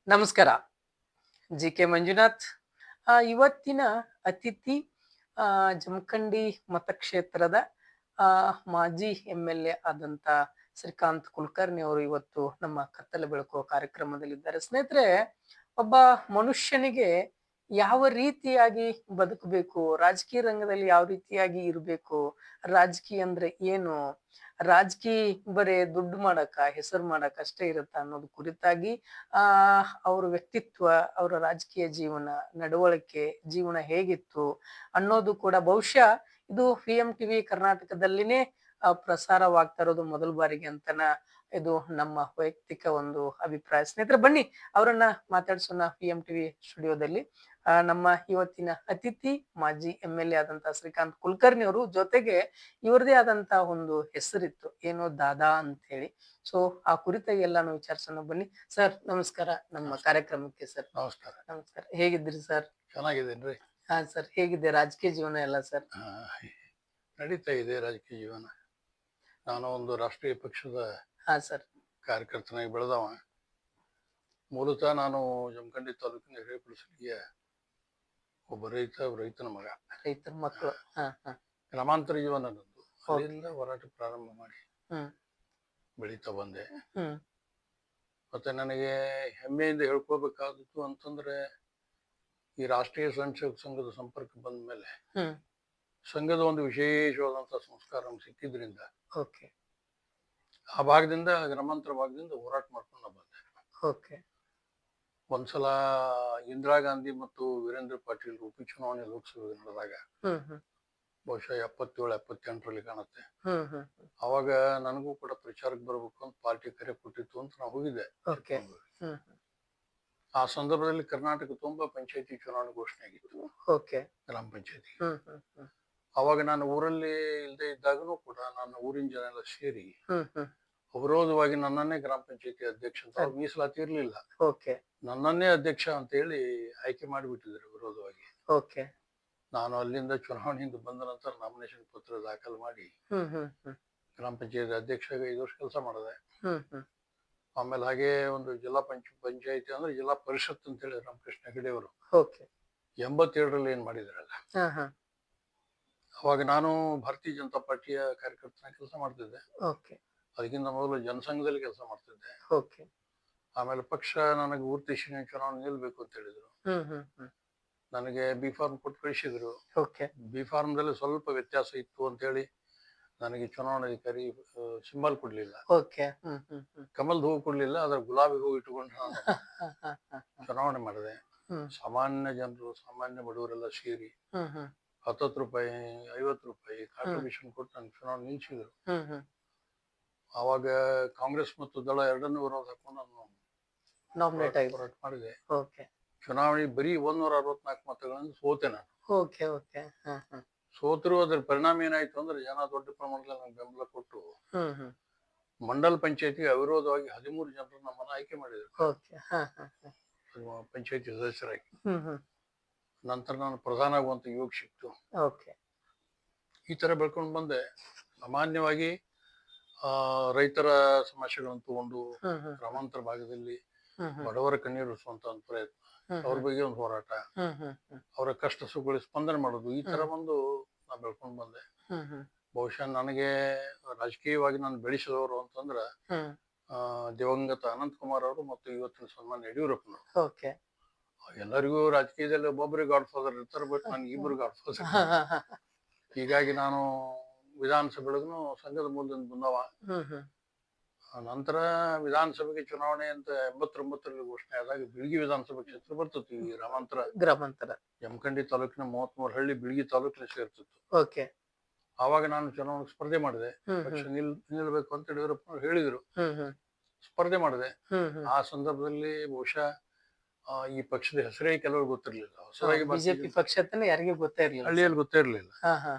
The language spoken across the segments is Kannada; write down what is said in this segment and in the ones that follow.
ನಮಸ್ಕಾರ. ಜಿ.ಕೆ. ಮಂಜುನಾಥ್. ಇವತ್ತಿನ ಅತಿಥಿ ಜಮಖಂಡಿ ಮತಕ್ಷೇತ್ರದ ಮಾಜಿ ಎಂ.ಎಲ್.ಎ. ಆದಂತ ಶ್ರೀಕಾಂತ್ ಕುಲಕರ್ಣಿ ಅವರು ಇವತ್ತು ನಮ್ಮ ಕತ್ತಲೆ ಬೆಳಕು ಕಾರ್ಯಕ್ರಮದಲ್ಲಿದ್ದಾರೆ. ಸ್ನೇಹಿತರೆ, ಒಬ್ಬ ಮನುಷ್ಯನಿಗೆ ಯಾವ ರೀತಿಯಾಗಿ ಬದುಕಬೇಕು, ರಾಜಕೀಯ ರಂಗದಲ್ಲಿ ಯಾವ ರೀತಿಯಾಗಿ ಇರಬೇಕು, ರಾಜಕೀಯ ಅಂದ್ರೆ ಏನು, ರಾಜಕೀಯ ಬರೇ ದುಡ್ಡು ಮಾಡಕ, ಹೆಸರು ಮಾಡಕ ಅಷ್ಟೇ ಇರುತ್ತ ಅನ್ನೋದು ಕುರಿತಾಗಿ ಅವ್ರ ವ್ಯಕ್ತಿತ್ವ, ಅವರ ರಾಜಕೀಯ ಜೀವನ, ನಡವಳಿಕೆ, ಜೀವನ ಹೇಗಿತ್ತು ಅನ್ನೋದು ಕೂಡ ಬಹುಶಃ ಇದು PMTV ಕರ್ನಾಟಕದಲ್ಲಿನೇ ಪ್ರಸಾರವಾಗ್ತಾ ಇರೋದು ಮೊದಲ ಬಾರಿಗೆ ಅಂತನ ಇದು ನಮ್ಮ ವೈಯಕ್ತಿಕ ಒಂದು ಅಭಿಪ್ರಾಯ. ಸ್ನೇಹಿತರೆ, ಬನ್ನಿ ಅವರನ್ನ ಮಾತಾಡ್ಸೋಣ PMTV ಸ್ಟುಡಿಯೋದಲ್ಲಿ. ನಮ್ಮ ಇವತ್ತಿನ ಅತಿಥಿ ಮಾಜಿ ಎಂ.ಎಲ್.ಎ. ಆದಂತ ಶ್ರೀಕಾಂತ್ ಕುಲಕರ್ಣಿ ಅವರು. ಜೊತೆಗೆ ಇವ್ರದೇ ಆದಂತ ಒಂದು ಹೆಸರಿತ್ತು, ಏನೋ ದಾದಾ ಅಂತ ಹೇಳಿ. ಸೊ ಆ ಕುರಿತಾಗಿ ಎಲ್ಲಾನು ವಿಚಾರಿಸೋಣ ಬನ್ನಿ. ಸರ್ ನಮಸ್ಕಾರ, ನಮ್ಮ ಕಾರ್ಯಕ್ರಮಕ್ಕೆ. ಸರ್ ನಮಸ್ಕಾರ. ನಮಸ್ಕಾರ, ಹೇಗಿದ್ದೀರಿ ಸರ್? ಚೆನ್ನಾಗಿದ್ದೇನ್ರಿ. ಹಾ ಸರ್, ಹೇಗಿದೆ ರಾಜಕೀಯ ಜೀವನ ಎಲ್ಲ ಸರ್? ನಡೀತಾ ಇದೆ ರಾಜಕೀಯ ಜೀವನ. ನಾನು ಒಂದು ರಾಷ್ಟ್ರೀಯ ಪಕ್ಷದ ಸರ್ ಕಾರ್ಯಕರ್ತನಾಗಿ ಬೆಳೆದವ. ಮೂಲತಃ ನಾನು ಜಮಖಂಡಿ ತಾಲೂಕಿನ ಹಿರೇಪುರಸಲಿಯ ಒಬ್ಬ ರೈತನ ಮಗ. ರೈತರ ಮಕ್ಕಳು. ಗ್ರಾಮಾಂತರ ಜೀವನ ನನ್ನದು. ಅಲ್ಲಿಂದ ಹೋರಾಟ ಪ್ರಾರಂಭ ಮಾಡಿ ಬೆಳೀತಾ ಬಂದೆ. ಮತ್ತೆ ನನಗೆ ಹೆಮ್ಮೆಯಿಂದ ಹೇಳ್ಕೋಬೇಕಾದದ್ದು ಅಂತಂದ್ರೆ, ಈ ರಾಷ್ಟ್ರೀಯ ಸ್ವಯಂ ಸೇವಕ ಸಂಘದ ಸಂಪರ್ಕ ಬಂದ ಮೇಲೆ ಸಂಘದ ಒಂದು ವಿಶೇಷವಾದಂತ ಸಂಸ್ಕಾರ ಸಿಕ್ಕಿದ್ರಿಂದ ಆ ಭಾಗದಿಂದ, ಗ್ರಾಮಾಂತರ ಭಾಗದಿಂದ ಹೋರಾಟ ಮಾಡ್ಕೊಂಡು ಬಂದೆ. ಒಂದ್ಸಲ ಇಂದಿರಾ ಗಾಂಧಿ ಮತ್ತು ವೀರೇಂದ್ರ ಪಾಟೀಲ್ ಉಪಚುನಾವಣೆ ಲೋಕಸಭೆಗೆ ನಡೆದಾಗ ಬಹುಶಃ 77-78ರಲ್ಲಿ ಕಾಣುತ್ತೆ. ಅವಾಗ ನನಗೂ ಕೂಡ ಪ್ರಚಾರಕ್ಕೆ ಬರ್ಬೇಕು ಅಂತ ಪಾರ್ಟಿ ಕರೆ ಕೊಟ್ಟಿತ್ತು ಅಂತ ನಾವು ಹೋಗಿದ್ದೆ. ಆ ಸಂದರ್ಭದಲ್ಲಿ ಕರ್ನಾಟಕ ತುಂಬಾ ಪಂಚಾಯತಿ ಚುನಾವಣೆ ಘೋಷಣೆ ಆಗಿತ್ತು, ಗ್ರಾಮ ಪಂಚಾಯತಿ. ಅವಾಗ ನಾನು ಊರಲ್ಲಿ ಇಲ್ಲದೆ ಇದ್ದಾಗನು ಕೂಡ ನನ್ನ ಊರಿನ ಜನ ಎಲ್ಲ ಸೇರಿ ಅವಿರೋಧವಾಗಿ ನನ್ನನ್ನೇ ಗ್ರಾಮ ಪಂಚಾಯತಿ ಅಧ್ಯಕ್ಷ ಅಂತ, ಅವ್ರು ಮೀಸಲಾತಿ ಇರ್ಲಿಲ್ಲ, ನನ್ನನ್ನೇ ಅಧ್ಯಕ್ಷ ಅಂತ ಹೇಳಿ ಆಯ್ಕೆ ಮಾಡಿಬಿಟ್ಟಿದ್ರು ವಿರೋಧವಾಗಿ. ನಾನು ಅಲ್ಲಿಂದ ಚುನಾವಣೆಯಿಂದ ಬಂದ ನಂತರ ನಾಮಿನೇಷನ್ ಪತ್ರ ದಾಖಲು ಮಾಡಿ ಗ್ರಾಮ ಪಂಚಾಯತಿ ಅಧ್ಯಕ್ಷ 5 ವರ್ಷ ಕೆಲಸ ಮಾಡಿದೆ. ಆಮೇಲೆ ಹಾಗೆ ಒಂದು ಜಿಲ್ಲಾ ಪಂಚಾಯತಿ ಅಂದ್ರೆ ಜಿಲ್ಲಾ ಪರಿಷತ್ ಅಂತ ಹೇಳಿ ರಾಮಕೃಷ್ಣ ಹೆಗಡೆ ಅವರು 87ರಲ್ಲಿ ಏನ್ ಮಾಡಿದ್ರಲ್ಲ, ಅವಾಗ ನಾನು ಭಾರತೀಯ ಜನತಾ ಪಾರ್ಟಿಯ ಕಾರ್ಯಕರ್ತನ ಕೆಲಸ ಮಾಡ್ತಿದ್ದೆ. ಅದಕ್ಕಿಂತ ಮೊದಲು ಜನಸಂಘದಲ್ಲಿ ಕೆಲಸ ಮಾಡ್ತಿದ್ದೆ. ಆಮೇಲೆ ಪಕ್ಷ ನನಗೆ ಊರ್ತಿಶಿನ ಚುನಾವಣೆ ನಿಲ್ಬೇಕು ಅಂತ ಹೇಳಿದ್ರು. ನನಗೆ ಬಿ ಫಾರ್ಮ್ ಕೊಟ್ಟು ಕಳಿಸಿದ್ರು. ಬಿ ಫಾರ್ಮ್ ದಲ್ಲಿ ಸ್ವಲ್ಪ ವ್ಯತ್ಯಾಸ ಇತ್ತು ಅಂತ ಹೇಳಿ ನನಗೆ ಚುನಾವಣಾಧಿಕಾರಿ ಸಿಂಬಲ್ ಕೊಡ್ಲಿಲ್ಲ, ಕಮಲ್ದ ಹೂವು ಕೊಡ್ಲಿಲ್ಲ, ಅದ್ರ ಗುಲಾಬಿ ಹೂವು ಇಟ್ಟುಕೊಂಡು ನಾನು ಚುನಾವಣೆ ಮಾಡಿದೆ. ಸಾಮಾನ್ಯ ಜನರು, ಸಾಮಾನ್ಯ ಬಡವರೆಲ್ಲ ಸೇರಿ 10 ರೂಪಾಯಿ 50 ರೂಪಾಯಿ ಕಾಂಟ್ರಿಬ್ಯೂಷನ್ ಕೊಟ್ಟು ನಾನು ಚುನಾವಣೆ ನಿಲ್ಸಿದ್ರು. ಅವಾಗ ಕಾಂಗ್ರೆಸ್ ಮತ್ತು ದಳ ಎರಡನ್ನೂ ವಿರೋಧ ಹಾಕೊಂಡು ನಾನು ಹೋರಾಟ ಮಾಡಿದೆ. ಚುನಾವಣೆ ಬರೀ 164 ಮತಗಳನ್ನು ಸೋತೆ ನಾನು. ಸೋತರು. ಅದ್ರ ಪರಿಣಾಮ ಏನಾಯ್ತು ಅಂದ್ರೆ, ಜನ ದೊಡ್ಡ ಪ್ರಮಾಣದಲ್ಲಿ ನನಗೆ ಬೆಂಬಲ ಕೊಟ್ಟು ಮಂಡಲ್ ಪಂಚಾಯತಿ ಅವಿರೋಧವಾಗಿ 13 ಜನರು ನಮ್ಮನ್ನ ಆಯ್ಕೆ ಮಾಡಿದ್ರು ಪಂಚಾಯತಿ ಸದಸ್ಯರಾಗಿ. ನಂತರ ನಾನು ಪ್ರಧಾನ ಆಗುವಂತ ಯೋಗ ಸಿಕ್ತು. ಈ ತರ ಬೆಳ್ಕೊಂಡು ಬಂದೆ. ಸಾಮಾನ್ಯವಾಗಿ ರೈತರ ಸಮಸ್ಯೆಗಳನ್ನು ತಗೊಂಡು ಗ್ರಾಮಾಂತರ ಭಾಗದಲ್ಲಿ ಬಡವರ ಕಣ್ಣೀರಿಸುವಂತ ಒಂದು ಪ್ರಯತ್ನ, ಅವ್ರ ಬಗ್ಗೆ ಒಂದು ಹೋರಾಟ, ಅವರ ಕಷ್ಟ ಸುಖಗಳಿಗೆ ಸ್ಪಂದನೆ ಮಾಡೋದು, ಈ ತರ ಒಂದು ನಾ ಬೆಳ್ಕೊಂಡ್ ಬಂದೆ. ಬಹುಶಃ ನನಗೆ ರಾಜಕೀಯವಾಗಿ ನಾನು ಬೆಳೆಸಿದವರು ಅಂತಂದ್ರ ದಿವಂಗತ ಅನಂತಕುಮಾರ್ ಅವರು ಮತ್ತು ಇವತ್ತಿನ ಸನ್ಮಾನ್ಯ ಯಡಿಯೂರಪ್ಪನವರು. ಎಲ್ಲರಿಗೂ ರಾಜಕೀಯದಲ್ಲಿ ಒಬ್ಬೊಬ್ಬರಿಗೆ ಗಾಡ್ ಫಾದರ್ ಇರ್ತಾರೆ, ಬಟ್ ನನ್ಗೆ ಇಬ್ಬರು ಗಾಡ್ ಫಾದರ್. ಹೀಗಾಗಿ ನಾನು ವಿಧಾನಸಭೆಗೂ ಸಂಘದ ಮೂಲದಿಂದ ಬಂದವ. ನಂತರ ವಿಧಾನಸಭೆಗೆ ಚುನಾವಣೆ ಅಂತ 89ರಲ್ಲಿ ಘೋಷಣೆ ಆದಾಗ ಬಿಳ್ಗಿ ವಿಧಾನಸಭಾ ಕ್ಷೇತ್ರ ಬರ್ತಿತ್ತು. ಈ ಗ್ರಾಮಾಂತರ ಜಮಖಂಡಿ ತಾಲೂಕಿನ 33 ಹಳ್ಳಿ ಬಿಳ್ಗಿ ತಾಲೂಕಿನ ಸೇರ್ತಿತ್ತು. ಆವಾಗ ನಾನು ಚುನಾವಣೆ ಸ್ಪರ್ಧೆ ಮಾಡಿದೆ. ಪಕ್ಷ ನಿಲ್ಬೇಕು ಅಂತ ಯಡಿಯೂರಪ್ಪ ಹೇಳಿದ್ರು. ಸ್ಪರ್ಧೆ ಮಾಡಿದೆ. ಆ ಸಂದರ್ಭದಲ್ಲಿ ಬಹುಶಃ ಈ ಪಕ್ಷದ ಹೆಸರೇ ಕೆಲವರು ಗೊತ್ತಿರ್ಲಿಲ್ಲ. ಹೊಸದಾಗಿ ಬಿಜೆಪಿ ಪಕ್ಷ ಯಾರಿಗೂ ಗೊತ್ತೇ ಇರ್ಲಿಲ್ಲ, ಹಳ್ಳಿಯಲ್ಲಿ ಗೊತ್ತೇ ಇರ್ಲಿಲ್ಲ.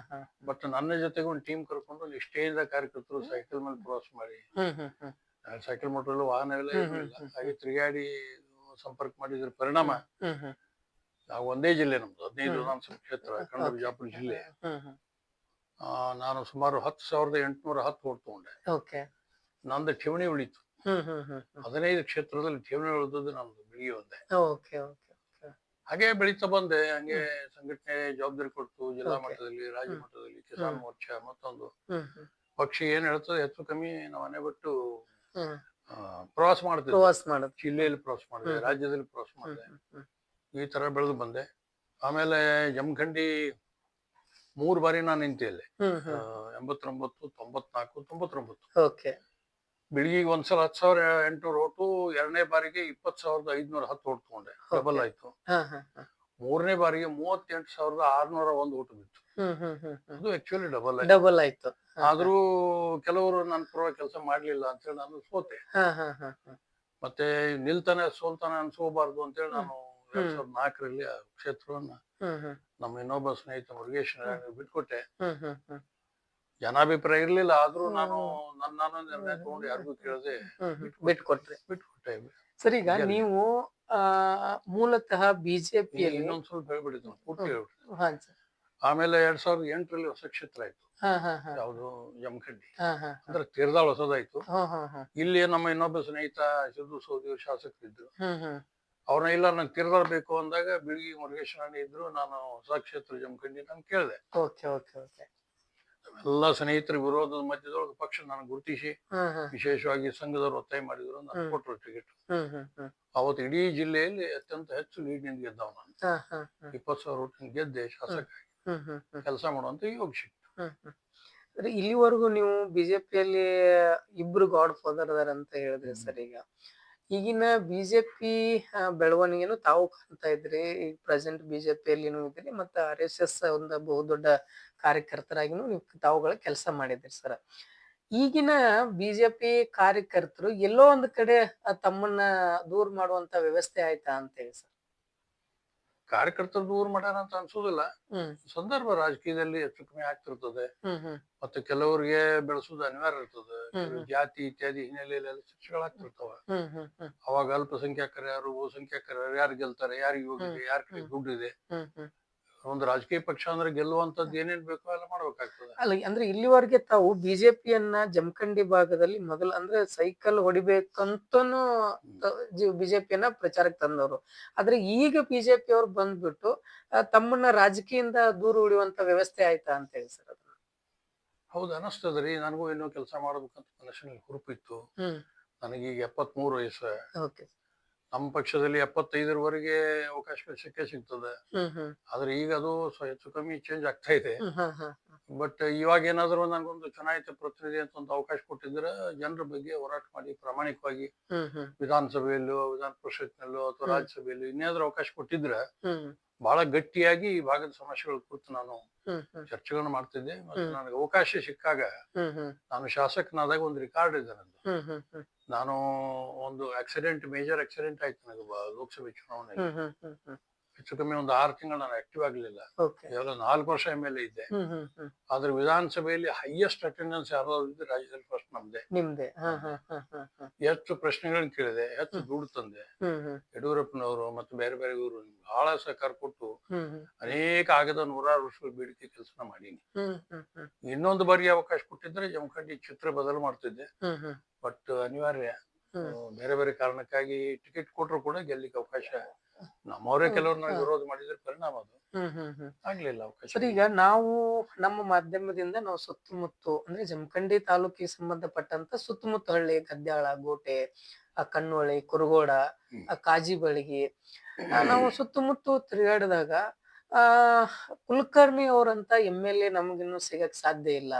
ಬಟ್ ನನ್ನ ಜೊತೆಗೆ ಒಂದು ಟೀಮ್ ಕರ್ಕೊಂಡು ನಿಷ್ಠೆಯಿಂದ ಕಾರ್ಯಕರ್ತರು ಸೈಕಲ್ ಮೇಲೆ ಪ್ರವಾಸ ಮಾಡಿ, ಸೈಕಲ್ ಮೋಟರ್ ವಾಹನವೆಲ್ಲ ಇರಲಿಲ್ಲ, ಹಾಗೆ ತಿರುಗಾಡಿ ಸಂಪರ್ಕ ಮಾಡಿದ್ರ ಪರಿಣಾಮ ನಾವು ಒಂದೇ ಜಿಲ್ಲೆ, ನಮ್ದು 15 ವಿಧಾನಸಭಾ ಕ್ಷೇತ್ರ, ಕನ್ನಡ ಬಿಜಾಪುರ ಜಿಲ್ಲೆ. ನಾನು ಸುಮಾರು 10,810 ಓಟ್ ತಗೊಂಡೆ. ನಂದು ಠೇವಣಿ ಉಳಿತು. 15 ಕ್ಷೇತ್ರದಲ್ಲಿ ಠೇವಣಿ ಉಳಿದದ್ದು ನಮ್ದು ಬಿಳಿಗಿ ಒಂದೇ. ಓಕೆ ಓಕೆ ಹಾಗೆ ಬೆಳೀತಾ ಬಂದೆ. ಹಂಗೆ ಸಂಘಟನೆ ಜವಾಬ್ದಾರಿ ಕೊಡ್ತು. ಜಿಲ್ಲಾ ಮಟ್ಟದಲ್ಲಿ, ರಾಜ್ಯ ಮಟ್ಟದಲ್ಲಿ ಕಿಸಾನ್ ಮೋರ್ಚಾ ಮತ್ತೊಂದು ಪಕ್ಷ ಏನ್ ಹೇಳ್ತದೆ ಹೆಚ್ಚು ಕಮ್ಮಿ ನಾವು ಮನೆ ಬಿಟ್ಟು ಪ್ರವಾಸ ಮಾಡ್ತಿದ್ದೆ. ಜಿಲ್ಲೆಯಲ್ಲಿ ಪ್ರವಾಸ ಮಾಡಿದೆ, ರಾಜ್ಯದಲ್ಲಿ ಪ್ರವಾಸ ಮಾಡಿದೆ. ಈ ತರ ಬೆಳೆದು ಬಂದೆ. ಆಮೇಲೆ ಜಮಖಂಡಿ 3 ಬಾರಿ ನಾನು ನಿಂತೆ ಅಲ್ಲಿ. 89, 94, 99. ಬೆಳಿಗ್ಗೆ ಒಂದ್ಸಲ 10,800 ಓಟು, 2ನೇ ಬಾರಿಗೆ 20,510 ಓಟ್ ತಗೊಂಡೆ, ಡಬಲ್ ಆಯ್ತು. 3ನೇ ಬಾರಿಗೆ 38,601 ಓಟು ಬಿತ್ತು. ಅದು ಆಕ್ಚುಲಿ ಡಬಲ್ ಆಯ್ತು. ಆದ್ರೂ ಕೆಲವರು ನನ್ನ ಪರವಾಗಿ ಕೆಲಸ ಮಾಡ್ಲಿಲ್ಲ ಅಂತೇಳಿ ನಾನು ಸೋತೆ. ಮತ್ತೆ ನಿಲ್ತಾನೆ ಸೋಲ್ತಾನೆ ಅನ್ಸ್ಕೋಬಾರ್ದು ಅಂತೇಳಿ ನಾನು 2004ರಲ್ಲಿ ಆ ಕ್ಷೇತ್ರವನ್ನ ನಮ್ಮ ಇನ್ನೊಬ್ಬ ಸ್ನೇಹಿತ ಮುರುಗೇಶ್ ಬಿಟ್ಕೊಟ್ಟೆ. ಜನಾಭಿಪ್ರಾಯ ಇರ್ಲಿಲ್ಲ, ಆದ್ರೂ ನಾನು ನಿರ್ಣಯ ತಗೊಂಡು ಯಾರಿಗೂ ಕೇಳದೆ ಬಿಟ್ಕೊಟ್ಟೆ. ಸರ್, ಈಗ ನೀವು ಮೂಲತಃ ಬಿಜೆಪಿಯಲ್ಲಿ ಇನ್ನೊಂದ್ ಸ್ವಲ್ಪ ಹೇಳ್ಬಿಟ್ಟಿದ್ದು ಪೂರ್ತಿ ಹೇಳ್ಬಿಟ್ಟು. ಆಮೇಲೆ 2008ರಲ್ಲಿ ಹೊಸ ಕ್ಷೇತ್ರ ಆಯ್ತು. ಯಾವ್ದು? ಜಮಖಂಡಿ. ಅಂದ್ರೆ ತೀರ್ದಾಳ್ ಹೊಸದಾಯ್ತು. ಇಲ್ಲಿ ನಮ್ಮ ಇನ್ನೊಬ್ಬ ಸ್ನೇಹಿತ ಸಿದ್ದು ಸೋದಿ ಶಾಸಕರಿದ್ರು. ಅವ್ರನ್ನ ಇಲ್ಲ ನಂಗೆ ತೀರ್ದಾಳ್ ಬೇಕು ಅಂದಾಗ ಬಿಳಿಗಿ ಮುರುಗೇಶ್ ಇದ್ರು. ನಾನು ಹೊಸ ಕ್ಷೇತ್ರ ಜಮಖಂಡಿ ನಾನು ಕೇಳಿದೆ. ಎಲ್ಲಾ ಸ್ನೇಹಿತರ ವಿರೋಧದ ಮಧ್ಯದೊಳಗೆ ಪಕ್ಷ ನಾನು ಗುರುತಿಸಿ ವಿಶೇಷವಾಗಿ ಸಂಘದವರು ಒತ್ತಾಯ ಮಾಡಿದ್ರು, ನಾನು ಕೊಟ್ಟರು ಟಿಕೆಟ್. ಅವತ್ತು ಇಡೀ ಜಿಲ್ಲೆಯಲ್ಲಿ ಅತ್ಯಂತ ಹೆಚ್ಚು ಲೀಡ್ ನಿಂದ ಗೆದ್ದವ ನಾನು. 20,000 ಓಟ್ ಗೆದ್ದೆ, ಶಾಸಕ ಕೆಲಸ ಮಾಡುವಂತ ಯೋಗ ಸಿಕ್ತು. ಇಲ್ಲಿವರೆಗೂ ನೀವು ಬಿಜೆಪಿಯಲ್ಲಿ ಇಬ್ರು ಗಾಡ್ ಫಾದರ್ ಅದಾರ ಅಂತ ಹೇಳಿದ್ರಿ ಸರ್. ಈಗಿನ ಬಿಜೆಪಿ ಬೆಳವಣಿಗೆನು ತಾವು ಕಾಣ್ತಾ ಇದ್ರಿ. ಈಗ ಪ್ರೆಸೆಂಟ್ ಬಿಜೆಪಿಯಲ್ಲಿ ಇದ್ರಿ, ಮತ್ತೆ RSS ಒಂದು ಬಹುದೊಡ್ಡ ಕಾರ್ಯಕರ್ತರಾಗಿನೂ ನೀವು ತಾವುಗಳ ಕೆಲಸ ಮಾಡಿದ್ರಿ ಸರ್. ಈಗಿನ ಬಿಜೆಪಿ ಕಾರ್ಯಕರ್ತರು ಎಲ್ಲೋ ಒಂದ್ ಕಡೆ ತಮ್ಮನ್ನ ದೂರ ಮಾಡುವಂತ ವ್ಯವಸ್ಥೆ ಆಯ್ತಾ ಅಂತೇಳಿ ಸರ್? ಕಾರ್ಯಕರ್ತರು ದೂರ ಮಾಡ್ಯಾರ ಅಂತ ಅನ್ಸೋದಿಲ್ಲ. ಸಂದರ್ಭ ರಾಜಕೀಯದಲ್ಲಿ ಹೆಚ್ಚು ಕಮ್ಮಿ ಆಗ್ತಿರ್ತದೆ. ಮತ್ತೆ ಕೆಲವರಿಗೆ ಬೆಳೆಸೋದು ಅನಿವಾರ್ಯ ಇರ್ತದೆ. ಜಾತಿ ಇತ್ಯಾದಿ ಹಿನ್ನೆಲೆಯಲ್ಲಿ ಚರ್ಚೆಗಳಾಗ್ತಿರ್ತಾವ. ಅವಾಗ ಅಲ್ಪಸಂಖ್ಯಾತರು ಯಾರು, ಬಹುಸಂಖ್ಯಾತರು ಯಾರು ಗೆಲ್ತಾರೆ, ಯಾರಿಗೆ ಹೋಗಿದೆ, ಯಾರ ಕಡೆ ದುಡ್ಡಿದೆ. ಒಂದು ರಾಜಕೀಯ ಪಕ್ಷ ಅಂದ್ರೆ ಗೆಲ್ಲುವಂತದ್ದು ಏನೇನ್ ಬೇಕೋ ಎಲ್ಲ ಮಾಡ್ಬೇಕಾಗ್ತದೆ. ಅಲ್ಲ, ಅಂದ್ರೆ ಇಲ್ಲಿವರೆಗೆ ತಾವು ಬಿಜೆಪಿಯನ್ನ ಜಮಖಂಡಿ ಭಾಗದಲ್ಲಿ ಮೊದಲು ಅಂದ್ರೆ ಸೈಕಲ್ ಹೊಡಿಬೇಕಂತನೂ ಬಿಜೆಪಿಯನ್ನ ಪ್ರಚಾರಕ್ಕೆ ತಂದವರು. ಆದ್ರೆ ಈಗ ಬಿಜೆಪಿ ಅವ್ರು ಬಂದ್ಬಿಟ್ಟು ತಮ್ಮನ್ನ ರಾಜಕೀಯದಿಂದ ದೂರ ಉಳಿಯುವಂತ ವ್ಯವಸ್ಥೆ ಆಯ್ತಾ ಅಂತ ಹೇಳಿ ಸರ್? ಅದನ್ನ ಹೌದು ಅನಿಸ್ತದ್ರಿ. ನನಗೂ ಏನೋ ಕೆಲಸ ಮಾಡ್ಬೇಕಂತ ಮನಸ್ಸಿನಲ್ಲಿ ಹುರುಪಿತ್ತು. ನನಗೀಗ 73 ವಯಸ್ಸು. ನಮ್ಮ ಪಕ್ಷದಲ್ಲಿ 75ರವರೆಗೆ ಅವಕಾಶಗಳು ಸಿಗ್ತದೆ. ಆದ್ರೆ ಈಗ ಅದು ಹೆಚ್ಚು ಕಮ್ಮಿ ಚೇಂಜ್ ಆಗ್ತಾ ಇದೆ. ಬಟ್ ಇವಾಗ ಏನಾದ್ರು ನನಗೊಂದು ಚುನಾಯಿತ ಪ್ರತಿನಿಧಿ ಅಂತ ಒಂದು ಅವಕಾಶ ಕೊಟ್ಟಿದ್ರೆ ಜನರ ಬಗ್ಗೆ ಹೋರಾಟ ಮಾಡಿ ಪ್ರಾಮಾಣಿಕವಾಗಿ ವಿಧಾನಸಭೆಯಲ್ಲೋ, ವಿಧಾನ ಪರಿಷತ್ನಲ್ಲೋ ಅಥವಾ ರಾಜ್ಯಸಭೆಯಲ್ಲೋ ಇನ್ನೇನಾದ್ರೂ ಅವಕಾಶ ಕೊಟ್ಟಿದ್ರೆ ಬಹಳ ಗಟ್ಟಿಯಾಗಿ ಈ ಭಾಗದ ಸಮಸ್ಯೆಗಳ ಕುರಿತು ನಾನು ಚರ್ಚೆಗಳನ್ನು ಮಾಡ್ತಿದ್ದೆ. ಮತ್ತೆ ನನಗೆ ಅವಕಾಶ ಸಿಕ್ಕಾಗ ನಾನು ಶಾಸಕನಾದಾಗ ಒಂದು ರೆಕಾರ್ಡ್ ಇದೆ ನಂದು. ನಾನು ಒಂದು ಮೇಜರ್ ಆಕ್ಸಿಡೆಂಟ್ ಆಯ್ತು ನನಗೆ ಲೋಕಸಭೆ ಚುನಾವಣೆಯಲ್ಲಿ. ಹೆಚ್ಚು ಕಮ್ಮಿ ಒಂದು 6 ತಿಂಗಳು ನಾನು ಆಕ್ಟಿವ್ ಆಗ್ಲಿಲ್ಲ. ಕೇವಲ 4 ವರ್ಷ MLA ಇದ್ದೆ. ಆದ್ರೆ ವಿಧಾನಸಭೆಯಲ್ಲಿ ಹೈಯೆಸ್ಟ್ ಅಟೆಂಡೆನ್ಸ್ ಯಾರು ಇದ್ರೆ ರಾಜ್ಯದಲ್ಲಿ ಫಸ್ಟ್ ನಮ್ದೆ. ಹೆಚ್ಚು ಪ್ರಶ್ನೆಗಳನ್ನ ಕೇಳಿದೆ, ಹೆಚ್ಚು ದುಡ್ಡು ತಂದೆ. ಯಡಿಯೂರಪ್ಪನವರು ಮತ್ತು ಬೇರೆ ಬೇರೆ ಇವರು ಬಹಳ ಸಹಕಾರ ಕೊಟ್ಟು ಅನೇಕ ಆಗದ 100 ವರ್ಷಗಳ ಬೇಡಿಕೆ ಕೆಲಸ ಮಾಡೀನಿ. ಇನ್ನೊಂದು ಬಾರಿ ಅವಕಾಶ ಕೊಟ್ಟಿದ್ರೆ ಜಮಖಂಡಿ ಚಿತ್ರ ಬದಲು ಮಾಡ್ತಿದ್ದೆ. ಬಟ್ ಅನಿವಾರ್ಯ ಬೇರೆ ಬೇರೆ ಕಾರಣಕ್ಕಾಗಿ ಟಿಕೆಟ್ ಕೊಟ್ಟರು ಕೂಡ ಗೆಲ್ಲಿಕ್ಕೆ ಅವಕಾಶ ನಮ್ಮವರೇ ಕೆಲವ್ರನ್ನ ವಿರೋಧ ಮಾಡಿದ್ರೆ ಪರಿಣಾಮ ಅದು ಆಗ್ಲಿಲ್ಲ ಅವಕಾಶ. ಸರ್, ಈಗ ನಾವು ನಮ್ಮ ಮಾಧ್ಯಮದಿಂದ ನಾವು ಸುತ್ತಮುತ್ತ ಅಂದ್ರೆ ಜಮಖಂಡಿ ತಾಲೂಕಿಗೆ ಸಂಬಂಧಪಟ್ಟಂತ ಸುತ್ತಮುತ್ತ ಹಳ್ಳಿ, ಗದ್ಯಾಳ, ಗೋಟೆ, ಕಣ್ಣೋಳಿ, ಕುರುಗೋಡ, ಕಾಜಿಬಳಗಿ ನಾವು ಸುತ್ತಮುತ್ತ ತಿರುಗಾಡಿದಾಗ ಕುಲಕರ್ಣಿ ಅವರಂತ MLA ನಮಗಿನ್ನೂ ಸಿಗಕ್ ಸಾಧ್ಯ ಇಲ್ಲ,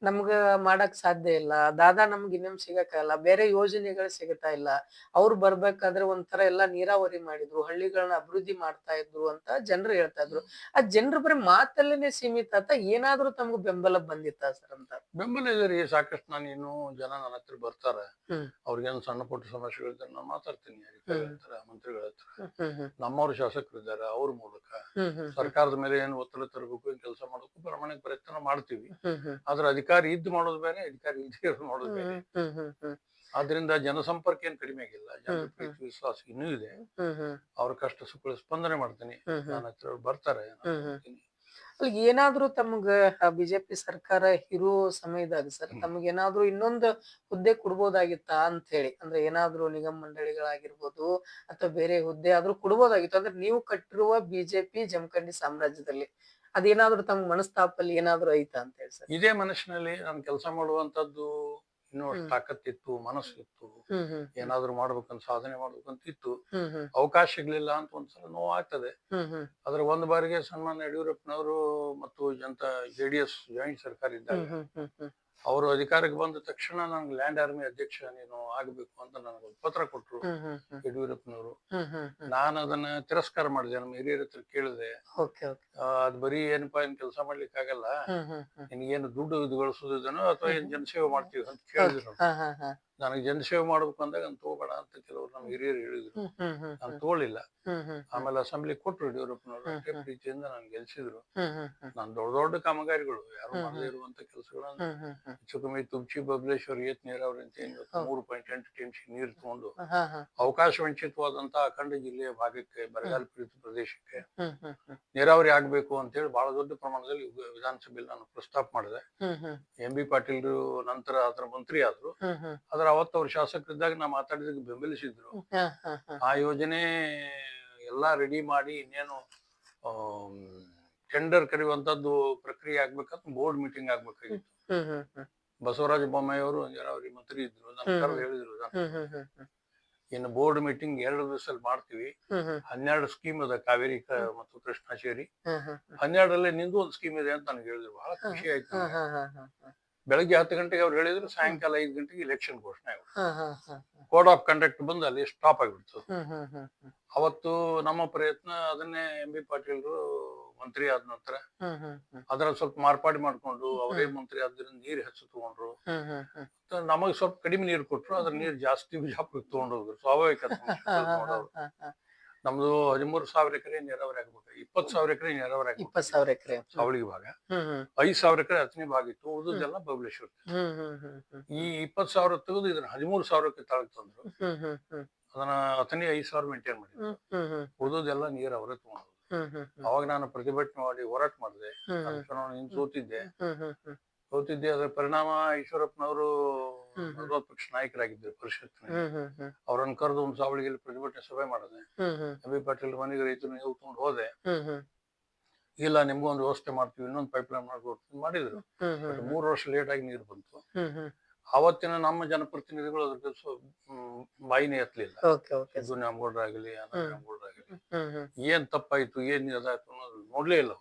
ನಮ್ಗ ಮಾಡಕ್ ಸಾಧ್ಯ ಇಲ್ಲ. ದಾದಾ ನಮ್ಗೆ ಇನ್ನೇಮ್ ಸಿಗಕ್ಕಾಗಲ್ಲ, ಬೇರೆ ಯೋಜನೆಗಳು ಸಿಗತಾ ಇಲ್ಲ. ಅವ್ರು ಬರ್ಬೇಕಾದ್ರೆ ಒಂಥರ ಎಲ್ಲಾ ನೀರಾವರಿ ಮಾಡಿದ್ರು, ಹಳ್ಳಿಗಳನ್ನ ಅಭಿವೃದ್ಧಿ ಮಾಡ್ತಾ ಇದ್ರು ಅಂತ ಜನರು ಹೇಳ್ತಾ ಇದ್ರು. ಆ ಜನರು ಬರೀ ಮಾತಲ್ಲೇನೆ ಸೀಮಿತ ಅಂತ ಏನಾದ್ರು ತಮ್ಗೆ ಬೆಂಬಲ ಬಂದಿತ್ತ ಸರ್ ಅಂತ? ಬೆಂಬಲ ಇದೆ ರೀ, ಸಾಕಷ್ಟು. ನಾನು ಇನ್ನೂ ಜನ ನನ್ನ ಹತ್ರ ಬರ್ತಾರೆ. ಅವ್ರಿಗೇನು ಸಣ್ಣ ಪುಟ್ಟ ಸಮಸ್ಯೆಗಳಿದ್ರೆ ನಾನು ಮಾತಾಡ್ತೀನಿ ಮಂತ್ರಿಗಳ ಹತ್ರ. ನಮ್ಮವ್ರು ಶಾಸಕರು ಇದ್ದಾರೆ, ಅವ್ರ ಮೂಲಕ ಸರ್ಕಾರದ ಮೇಲೆ ಏನು ಒತ್ತಡ ತರಬೇಕು, ಕೆಲಸ ಮಾಡೋಕು ಪ್ರಾಮಾಣಿಕ ಪ್ರಯತ್ನ ಮಾಡ್ತೀವಿ. ಆದ್ರೆ ಅಧಿಕಾರಿ ಇದ್ದು ಮಾಡೋದು ಬೇರೆ, ಅಧಿಕಾರಿ ಇಲ್ಲದೆ ಮಾಡೋದು ಬೇರೆ. ಆದ್ರಿಂದ ಜನಸಂಪರ್ಕ ಏನ್ ಕಡಿಮೆ ಆಗಿಲ್ಲ, ಜನರ ಪ್ರೀತಿ ವಿಶ್ವಾಸ ಇನ್ನೂ ಇದೆ. ಅವ್ರ ಕಷ್ಟ ಸುಖ ಸ್ಪಂದನೆ ಮಾಡ್ತೀನಿ, ನನ್ನ ಹತ್ರ ಬರ್ತಾರೆ. ಅಲ್ಲಿ ಏನಾದ್ರೂ ತಮ್ಗ ಬಿಜೆಪಿ ಸರ್ಕಾರ ಇರೋ ಸಮಯದಾಗ ಸರ್ ತಮ್ಗೆ ಏನಾದ್ರೂ ಇನ್ನೊಂದು ಹುದ್ದೆ ಕೊಡ್ಬೋದಾಗಿತ್ತಾ ಅಂತ ಹೇಳಿ ಅಂದ್ರೆ ಏನಾದ್ರೂ ನಿಗಮ ಮಂಡಳಿಗಳಾಗಿರ್ಬೋದು ಅಥವಾ ಬೇರೆ ಹುದ್ದೆ ಆದ್ರೂ ಕೊಡ್ಬೋದಾಗಿತ್ತು ಅಂದ್ರೆ ನೀವು ಕಟ್ಟಿರುವ ಬಿಜೆಪಿ ಜಮಖಂಡಿ ಸಾಮ್ರಾಜ್ಯದಲ್ಲಿ ಅದೇನಾದ್ರೂ ತಮ್ಮ ಮನಸ್ತಾಪಲ್ಲಿ ಏನಾದ್ರೂ ಐತಾ ಅಂತ ಹೇಳಿ ಸರ್. ಇದೇ ಮನಸ್ಸಿನಲ್ಲಿ ನಾನು ಕೆಲಸ ಮಾಡುವಂತದ್ದು ಇನ್ನೂ ಅಷ್ಟು ತಾಕತ್ತಿತ್ತು, ಮನಸ್ಸಿತ್ತು, ಏನಾದ್ರು ಮಾಡ್ಬೇಕಂತ ಸಾಧನೆ ಮಾಡ್ಬೇಕಂತ ಇತ್ತು. ಅವಕಾಶಗಳಿಲ್ಲ ಅಂತ ಒಂದ್ಸಲ ನೋವು ಆಗ್ತದೆ. ಆದ್ರೆ ಒಂದು ಬಾರಿಗೆ ಸನ್ಮಾನ್ಯ ಯಡಿಯೂರಪ್ಪನವರು ಮತ್ತು JDS ಜಾಯಿಂಟ್ ಸರ್ಕಾರ ಇದ್ದಾಗ ಅವರು ಅಧಿಕಾರಕ್ಕೆ ಬಂದ ತಕ್ಷಣ ನನ್ಗೆ ಲ್ಯಾಂಡ್ ಆರ್ಮಿ ಅಧ್ಯಕ್ಷ ನೀನು ಆಗ್ಬೇಕು ಅಂತ ನನಗೆ ಒಂದು ಪತ್ರ ಕೊಟ್ರು ಯಡಿಯೂರಪ್ಪನವರು. ನಾನು ಅದನ್ನ ತಿರಸ್ಕಾರ ಮಾಡಿದೆ. ನಮ್ಮ ಹಿರಿಯರ ಹತ್ರ ಕೇಳಿದೆ, ಅದ್ ಬರೀ ಏನಪ್ಪಾ ಏನ್ ಕೆಲಸ ಮಾಡ್ಲಿಕ್ಕೆ ಆಗಲ್ಲ, ನಿನಗೇನು ದುಡ್ಡು ಗಳಿಸೋದಿದನೋ ಅಥವಾ ಏನ್ ಜನಸೇವೆ ಮಾಡ್ತೀವಿ ಅಂತ ಕೇಳಿದ್ರು. ನನಗೆ ಜನಸೇವೆ ಮಾಡ್ಬೇಕು ಅಂದಾಗ ನಾನು ತಗೋಬೇಡ ಅಂತ ಕೆಲವರು ನಮ್ಮ ಹಿರಿಯರು ಹೇಳಿದ್ರು. ನಾನು ತಗೊಳ್ಳಿಲ್ಲ. ಆಮೇಲೆ ಅಸೆಂಬ್ಲಿ ಕೊಟ್ರು ಯಡಿಯೂರಪ್ಪನವರು. ಅಷ್ಟೇ ಪ್ರೀತಿಯಿಂದ ನಾನು ಗೆಲ್ಸಿದ್ರು. ನಾನು ದೊಡ್ಡ ದೊಡ್ಡ ಕಾಮಗಾರಿಗಳು ಯಾರು ಮಾಡದೇ ಇರುವಂತ ಕೆಲಸಗಳನ್ನ ಹೆಚ್ಚು ಕಮ್ಮಿ ತುಬ್ಚಿ ಬಬಲೇಶ್ವರ್ ಏತ್ ನೀರಾವರಿ ಅಂತ 3.8 TMC ನೀರು ತಗೊಂಡು ಅವಕಾಶ ವಂಚಿತವಾದಂತಹ ಅಖಂಡ ಜಿಲ್ಲೆಯ ಭಾಗಕ್ಕೆ, ಬರಗಾಲ ಪೀಡಿತ ಪ್ರದೇಶಕ್ಕೆ ನೀರಾವರಿ ಆಗ್ಬೇಕು ಅಂತ ಹೇಳಿ ಬಹಳ ದೊಡ್ಡ ಪ್ರಮಾಣದಲ್ಲಿ ವಿಧಾನಸಭೆಯಲ್ಲಿ ನಾನು ಪ್ರಸ್ತಾಪ ಮಾಡಿದೆ. MB ಪಾಟೀಲ್ ನಂತರ ಅದರ ಮಂತ್ರಿ ಆದ್ರು. ಆದ್ರೆ ಅವತ್ತು ಅವ್ರು ಶಾಸಕರಿದ್ದಾಗ ನಾ ಮಾತಾಡಿದಾಗ ಬೆಂಬಲಿಸಿದ್ರು. ಆ ಯೋಜನೆ ಎಲ್ಲಾ ರೆಡಿ ಮಾಡಿ ಇನ್ನೇನು ಟೆಂಡರ್ ಕರೆಯುವಂತದ್ದು ಪ್ರಕ್ರಿಯೆ ಆಗ್ಬೇಕಂತ ಬೋರ್ಡ್ ಮೀಟಿಂಗ್ ಆಗ್ಬೇಕಾಗಿತ್ತು. ಬಸವರಾಜ ಬೊಮ್ಮಾಯಿ ಅವರು ನೀರಾವರಿ ಮಂತ್ರಿ ಇದ್ರು. ನನ್ನ ಕರೆದು ಹೇಳಿದ್ರು, ಇನ್ನು ಬೋರ್ಡ್ ಮೀಟಿಂಗ್ 2 ದಿವಸದಲ್ಲಿ ಮಾಡ್ತೀವಿ. 12 ಸ್ಕೀಮ್ ಅದ ಕಾವೇರಿ ಮತ್ತು ಕೃಷ್ಣಾ ಸೇರಿ. 12ರಲ್ಲಿ ನಿಂದು ಒಂದು ಸ್ಕೀಮ್ ಇದೆ ಅಂತ ನನಗೆ ಹೇಳಿದ್ರು. ಬಹಳ ಖುಷಿ ಆಯ್ತು. ಬೆಳಗ್ಗೆ 10 ಗಂಟೆಗೆ ಅವ್ರು ಹೇಳಿದ್ರು, ಸಾಯಂಕಾಲ 5 ಗಂಟೆಗೆ ಇಲೆಕ್ಷನ್ ಘೋಷಣೆ ಆಗ್ಬಿಡ್ತು. ಕೋಡ್ ಆಫ್ ಕಂಡಕ್ಟ್ ಬಂದು ಅಲ್ಲಿ ಸ್ಟಾಪ್ ಆಗ್ಬಿಡ್ತು. ಅವತ್ತು ನಮ್ಮ ಪ್ರಯತ್ನ ಅದನ್ನೇ MB ಪಾಟೀಲ್ರು ಮಂತ್ರಿ ಆದ ನಂತರ ಅದರ ಸ್ವಲ್ಪ ಮಾರ್ಪಾಡಿ ಮಾಡ್ಕೊಂಡು ಅವರೇ ಮಂತ್ರಿ ಆದ್ರಿಂದ ನೀರ್ ಹೆಚ್ಚು ತಗೊಂಡ್ರು. ನಮಗ್ ಸ್ವಲ್ಪ ಕಡಿಮೆ ನೀರು ಕೊಟ್ರು. ಅದ್ರ ನೀರ್ ಜಾಸ್ತಿ ಬಿಜಾಪುರಕ್ಕೆ ತಗೊಂಡೋದ್ರು. ಸ್ವಾಭಾವಿಕ. ನಮ್ದು 13,000 ಎಕರೆ ನೀರಾವರಿ ಆಗ್ಬೇಕು. 20,000 ಎಕರೆ ನೀರಾವರಿ ಆಗ್ಬೇಕು. 20,000 ಎಕರೆ ಸಾವಳಿಗೆ ಭಾಗ. 5,000 ಎಕರೆ ಹತ್ತನೇ ಭಾಗ ಇತ್ತು. ಉಳಿದೆಲ್ಲ ಬಬಲೇಶ್ವರ. ಈ 20,000 ತೆಗೆದು ಇದನ್ನ 13,000ಕ್ಕೆ ತಾಳಕ್ ತಂದ್ರು. ಅದನ್ನ ಹತ್ತನೇ 5,000 ಮೇಂಟೈನ್ ಮಾಡಿದ್ರು. ಉಳಿದೆಲ್ಲ ನೀರ್ ಅವರೇ ತಗೊಂಡ್ರು. ಅವಾಗ ನಾನು ಪ್ರತಿಭಟನೆ ಮಾಡಿ ಹೋರಾಟ ಮಾಡಿದೆ. ಚುನಾವಣೆ ಸೋತಿದ್ದೆ. ಅದರ ಪರಿಣಾಮ ಈಶ್ವರಪ್ಪನವರು ವಿರೋಧ ಪಕ್ಷ ನಾಯಕರಾಗಿದ್ದರು ಪರಿಷತ್ನಲ್ಲಿ. ಅವ್ರನ್ನ ಕರೆದು ಒಂದು ಸಾವಳಿಗೆಯಲ್ಲಿ ಪ್ರತಿಭಟನೆ ಸಭೆ ಮಾಡಿದೆ. MB ಪಾಟೀಲ್ ಮನೆಗೆ ರೈತರು ನೀವು ತಗೊಂಡು ಹೋದೆ. ಇಲ್ಲ, ನಿಮ್ಗೂ ಒಂದು ವ್ಯವಸ್ಥೆ ಮಾಡ್ತೀವಿ, ಇನ್ನೊಂದು ಪೈಪ್ಲೈನ್ ಮಾಡ್ಕೊಡ್ತೀವಿ ಮಾಡಿದ್ರು. 3 ವರ್ಷ ಲೇಟ್ ಆಗಿ ನೀರು ಬಂತು. ಅವತ್ತಿನ ನಮ್ಮ ಜನಪ್ರತಿನಿಧಿಗಳು ಅದ್ರ ಬಾಯಿನೇ ಎತ್ತಲಿಲ್ಲ. ನ್ಯಾಮಗೌಡ್ರಾಗಲಿ ಅನಾಮಗೌಡ್ರಾಗಲಿ ಏನ್ ತಪ್ಪಾಯ್ತು, ಏನ್ ಇದಾಯ್ತು ಅನ್ನೋದು ನೋಡ್ಲೇ ಇಲ್ಲ.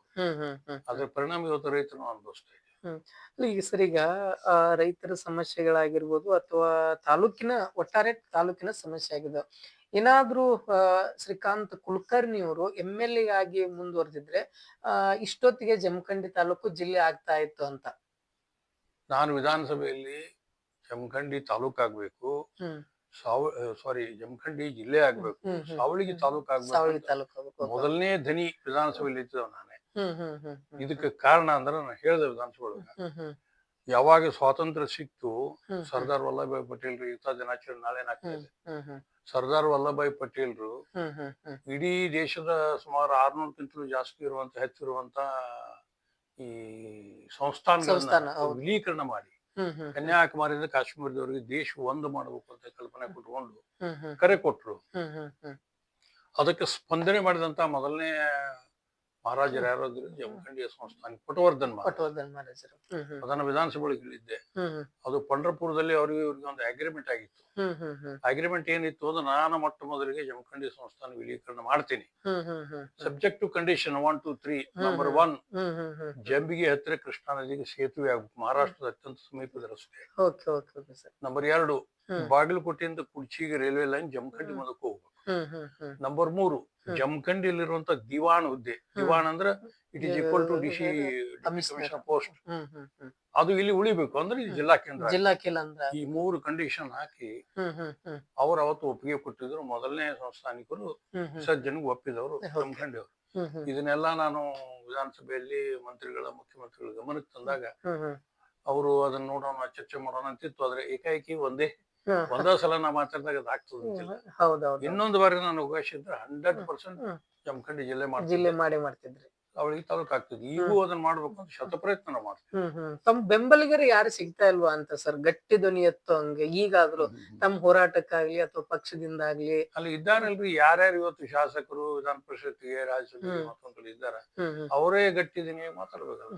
ಅದ್ರ ಪರಿಣಾಮ ಇವತ್ತು ರೈತರು ಅನುಭವಿಸ್ತಾ ಇದ್ದೀವಿ. ಈಗ ಸರ್, ಈಗ ರೈತರ ಸಮಸ್ಯೆಗಳಾಗಿರ್ಬೋದು ಅಥವಾ ಒಟ್ಟಾರೆ ತಾಲೂಕಿನ ಸಮಸ್ಯೆ ಆಗಿದೆ. ಏನಾದ್ರೂ ಶ್ರೀಕಾಂತ್ ಕುಲಕರ್ಣಿ ಅವರು MLA ಆಗಿ ಮುಂದುವರೆದಿದ್ರೆ ಇಷ್ಟೊತ್ತಿಗೆ ಜಮಖಂಡಿ ತಾಲೂಕು ಜಿಲ್ಲೆ ಆಗ್ತಾ ಇತ್ತು ಅಂತ. ನಾನು ವಿಧಾನಸಭೆಯಲ್ಲಿ ಜಮಖಂಡಿ ತಾಲೂಕಾಗ್ಬೇಕು, ಜಮಖಂಡಿ ಜಿಲ್ಲೆ ಆಗ್ಬೇಕು, ಸಾವಳಿಗೆ ತಾಲೂಕಾಗ್ಬೇಕು ಮೊದಲನೇ ಧನಿ ವಿಧಾನಸಭೆಯಲ್ಲಿ ಇದ್ದವ ನಾನೇ. ಇದಕ್ಕೆ ಕಾರಣ ಅಂದ್ರೆ ನಾನು ಹೇಳಿದೆ ವಿಧಾನಸಭೆ ಒಳಗ, ಯಾವಾಗ ಸ್ವಾತಂತ್ರ್ಯ ಸಿಕ್ತು, ಸರ್ದಾರ್ ವಲ್ಲಭಾಯ್ ಪಟೇಲ್ರು ಯುಕ್ತ ದಿನಾಚರಣೆ ನಾಳೆ ಆಗ್ತಾ ಇದೆ. ಸರ್ದಾರ್ ವಲ್ಲಭಾಯ್ ಪಟೇಲ್ರು ಇಡೀ ದೇಶದ ಸುಮಾರು 600ಕ್ಕಿಂತಲೂ ಜಾಸ್ತಿ ಹೆಚ್ಚಿರುವಂತ ಈ ಸಂಸ್ಥಾನಗಳನ್ನ ವಿಲೀಕರಣ ಮಾಡಿ ಕನ್ಯಾಕುಮಾರಿಯಿಂದ ಕಾಶ್ಮೀರದವರೆಗೆ ದೇಶ ಒಂದು ಮಾಡಬೇಕು ಅಂತ ಕಲ್ಪನೆ ಕೊಟ್ಕೊಂಡು ಕರೆ ಕೊಟ್ರು. ಅದಕ್ಕೆ ಸ್ಪಂದನೆ ಮಾಡಿದಂತ ಮೊದಲನೇ ಮಹಾರಾಜರು ಯಾರಾದ್ರು ಜಮಖಂಡಿಯ ಸಂಸ್ಥಾನ ಪಟವರ್ಧನ್ ಮಹಾರಾಜರು. ಅದನ್ನ ವಿಧಾನಸಭೆ ಒಳಗೆ ಹೇಳಿದ್ದೆ. ಅದು ಪಂಢರಪುರದಲ್ಲಿ ಅವ್ರಿಗೆ ಒಂದು ಅಗ್ರಿಮೆಂಟ್ ಆಗಿತ್ತು. ಅಗ್ರಿಮೆಂಟ್ ಏನಿತ್ತು ಅಂದ್ರೆ, ನಾನು ಮೊಟ್ಟ ಮೊದಲಿಗೆ ಜಮಖಂಡಿ ಸಂಸ್ಥಾನ ವಿಲೀಕರಣ ಮಾಡ್ತೀನಿ, ಸಬ್ಜೆಕ್ಟ್ ಟು ಕಂಡೀಷನ್ 1, 2, 3. ನಂಬರ್ 1, ಜಂಬಿಗೆ ಹತ್ತಿರ ಕೃಷ್ಣಾ ನದಿಗೆ ಸೇತುವೆ ಆಗ್ಬೇಕು, ಮಹಾರಾಷ್ಟ್ರದ ಅತ್ಯಂತ ಸಮೀಪದ ರಸ್ತೆ. ನಂಬರ್ 2, ಬಾಗಲಕೋಟೆಯಿಂದ ಕುಡ್ಚಿಗೆ ರೈಲ್ವೆ ಲೈನ್ ಜಮಖಂಡಿ ಮೂಲಕ ಹೋಗ್ಬೇಕು. ನಂಬರ್ 3, ಜಮಖಂಡಿಯಲ್ಲಿರುವಂತ ದಿವಾನ್ ಹುದ್ದೆ, ದಿವಾನ್ ಅಂದ್ರೆ it is equal to DC commissioner post, ಅದು ಇಲ್ಲಿ ಉಳಿಬೇಕು ಅಂದ್ರೆ ಇದು ಜಿಲ್ಲಾ ಕೇಂದ್ರ. ಈ 3 ಕಂಡೀಷನ್ ಹಾಕಿ ಅವ್ರು ಅವತ್ತು ಒಪ್ಪಿಗೆ ಕೊಟ್ಟಿದ್ರು. ಮೊದಲನೇ ಸಂಸ್ಥಾನಿಕರು ವಿಸರ್ಜನೆಗೆ ಒಪ್ಪಿದವರು ಜಮಖಂಡಿ ಅವರು. ಇದನ್ನೆಲ್ಲ ನಾನು ವಿಧಾನಸಭೆಯಲ್ಲಿ ಮುಖ್ಯಮಂತ್ರಿಗಳ ಗಮನಕ್ಕೆ ತಂದಾಗ ಅವರು ಅದನ್ನ ನೋಡೋಣ, ಚರ್ಚೆ ಮಾಡೋಣ ಅಂತಿತ್ತು. ಆದ್ರೆ ಏಕಾಏಕಿ ಒಂದೇ ಸಲ ನಾ ಮಾತಾಡಿದಾಗ ಅದು ಆಗ್ತದೆ. ಇನ್ನೊಂದು ಬಾರಿ ನಾನು ಅವಕಾಶ ಇದ್ರೆ 100% ಜಮಖಂಡಿ ಜಿಲ್ಲೆ ಮಾಡ್ತಿದ್ರಿ. ಅವಳಿಗೆ ತಾಲೂಕ್ ಆಗ್ತದೆ. ಈಗೂ ಅದನ್ನ ಮಾಡ್ಬೇಕು ಅಂತ ಶತಪ್ರಯತ್ನ ನಾವು ಮಾಡ್ತೀವಿ. ತಮ್ಮ ಬೆಂಬಲಿಗರು ಯಾರು ಸಿಗ್ತಾ ಇಲ್ವಾ ಅಂತ ಸರ್, ಗಟ್ಟಿ ಧ್ವನಿ ಎತ್ತೋ ಹಂಗೆ ಈಗಾದ್ರೂ ತಮ್ಮ ಹೋರಾಟಕ್ಕಾಗ್ಲಿ ಅಥವಾ ಪಕ್ಷದಿಂದ ಆಗ್ಲಿ? ಅಲ್ಲಿ ಇದ್ದಾರಲ್ರಿ, ಯಾರ್ಯಾರು ಇವತ್ತು ಶಾಸಕರು, ವಿಧಾನ ಪರಿಷತ್ಗೆ, ರಾಜ್ಯಸಭೆಗೆ ಮತ್ತೊಂದು ಇದ್ದಾರ, ಅವರೇ ಗಟ್ಟಿದೀನಿ ಮಾತಾಡ್ಬೇಕಲ್ಲ.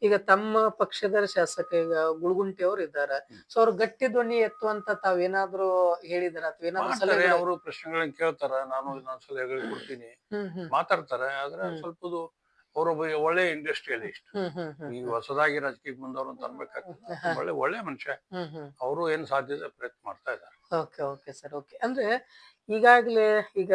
ಈಗ ತಮ್ಮ ಪಕ್ಷದ ಶಾಸಕ ಈಗ ಗುಳಗುಂಟಿ ಅವ್ರು ಇದ್ದಾರ, ಸೊ ಅವ್ರು ಗಟ್ಟಿ ಧ್ವನಿ ಎತ್ತುವಂತ ತಾವೇನಾದ್ರೂ ಹೇಳಿದಾರ ಅಥವಾ ಏನಾದ್ರು ಸಲಹೆ? ಅವರು ಪ್ರಶ್ನೆಗಳನ್ನ ಕೇಳ್ತಾರ, ನಾನು ಇನ್ನೊಂದ್ಸಲ ಕೊಡ್ತೀನಿ, ಮಾತಾಡ್ತಾರೆ. ಆದ್ರೆ ಸ್ವಲ್ಪ ಅವರೊಬ್ಬ ಒಳ್ಳೆ ಇಂಡಸ್ಟ್ರಿಯಲಿಸ್ಟ್, ಈಗ ಹೊಸದಾಗಿ ರಾಜಕೀಯಕ್ಕೆ ಬಂದವರು ಅಂತ ಅನ್ಬೇಕಾಗ್ತದೆ. ಒಳ್ಳೆ ಮನುಷ್ಯ, ಅವರು ಏನ್ ಸಾಧ್ಯತೆ ಪ್ರಯತ್ನ ಮಾಡ್ತಾ ಇದ್ದಾರೆ. Okay okay sir, okay. ಅಂದ್ರೆ ಈಗಾಗ್ಲೇ ಈಗ